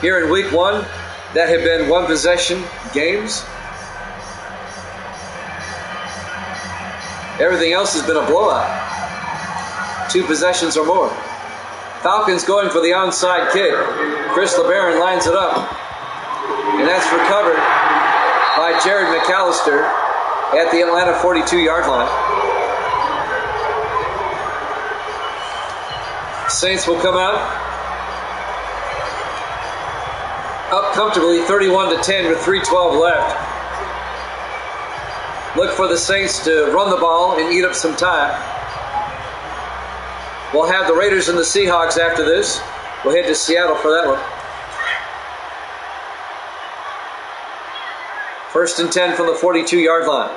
here in week 1 that have been 1 possession games. Everything else has been a blowout. 2 possessions or more. Falcons going for the onside kick. Chris LeBaron lines it up. And that's recovered by Jared McAllister at the Atlanta 42-yard line. Saints will come out up comfortably 31-10 with 3:12 left. Look for the Saints to run the ball and eat up some time. We'll have the Raiders and the Seahawks after this. We'll head to Seattle for that one. 1st and 10 from the 42-yard line.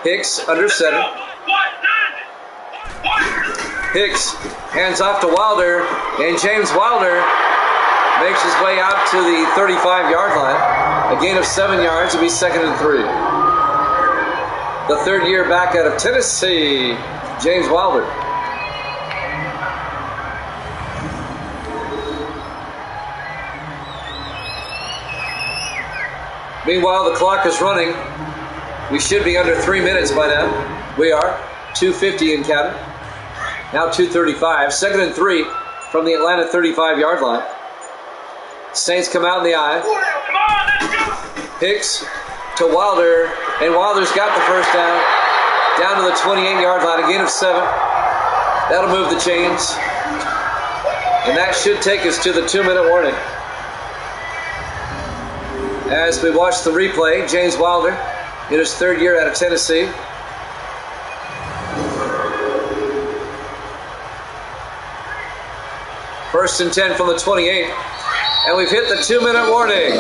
Hicks under center. Hicks hands off to Wilder, and James Wilder makes his way out to the 35-yard line. A gain of 7 yards. It'll be 2nd and 3. The 3rd year back out of Tennessee, James Wilder. Meanwhile, the clock is running. We should be under 3 minutes by now. We are. 2:50 in counting. Now 2:35. 2nd and 3 from the Atlanta 35-yard line. Saints come out in the eye. Hicks to Wilder, and Wilder's got the first down. Down to the 28-yard line, a gain of 7. That'll move the chains. And that should take us to the 2-minute warning. As we watch the replay, James Wilder in his 3rd year out of Tennessee. First and 10 from the 28. And we've hit the 2-minute warning.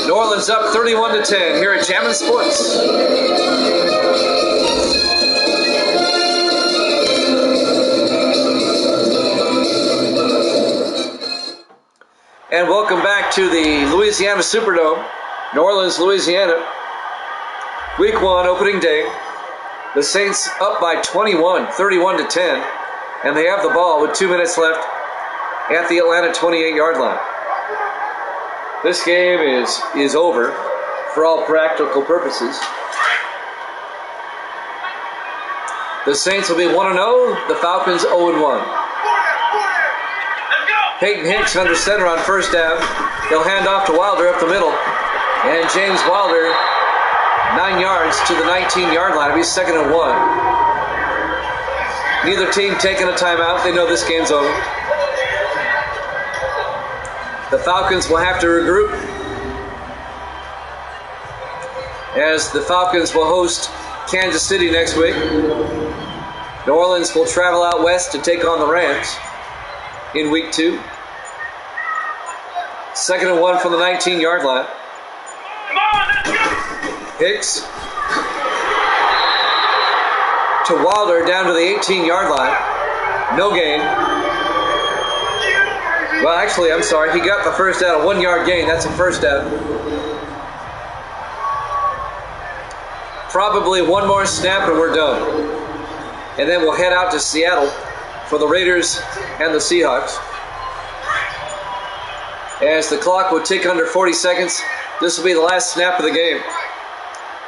New Orleans up 31-10 here at Jammin' Sports. And welcome back to the Louisiana Superdome, New Orleans, Louisiana. Week 1, opening day. The Saints up by 21, 31-10. And they have the ball with 2 minutes left at the Atlanta 28-yard line. This game is over for all practical purposes. The Saints will be 1-0, the Falcons 0-1. Peyton Hicks under center on first down. He'll hand off to Wilder up the middle. And James Wilder, 9 yards to the 19-yard line. It'll be 2nd and 1. Neither team taking a timeout. They know this game's over. The Falcons will have to regroup, as the Falcons will host Kansas City next week. New Orleans will travel out west to take on the Rams in week 2. 2nd and 1 from the 19-yard line. Hicks to Wilder down to the 18-yard line. No gain. Well, actually, I'm sorry. He got the first down, a 1-yard gain. That's a first down. Probably one more snap and we're done. And then we'll head out to Seattle for the Raiders and the Seahawks. As the clock will tick under 40 seconds, this will be the last snap of the game.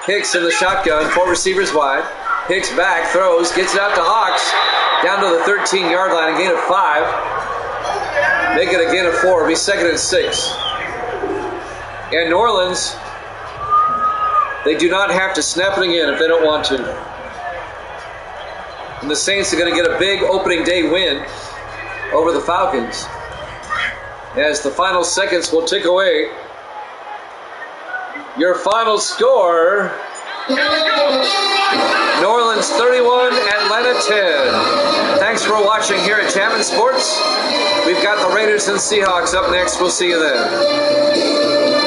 Hicks in the shotgun, 4 receivers wide. Hicks back, throws, gets it out to Hawks. Down to the 13-yard line, a gain of 5. Make it a gain of 4, it'll be 2nd and 6. And New Orleans, they do not have to snap it again if they don't want to. And the Saints are going to get a big opening day win over the Falcons, as the final seconds will tick away. Your final score: New Orleans 31, Atlanta 10. Thanks for watching here at Jammin' Sports. We've got the Raiders and Seahawks up next. We'll see you then.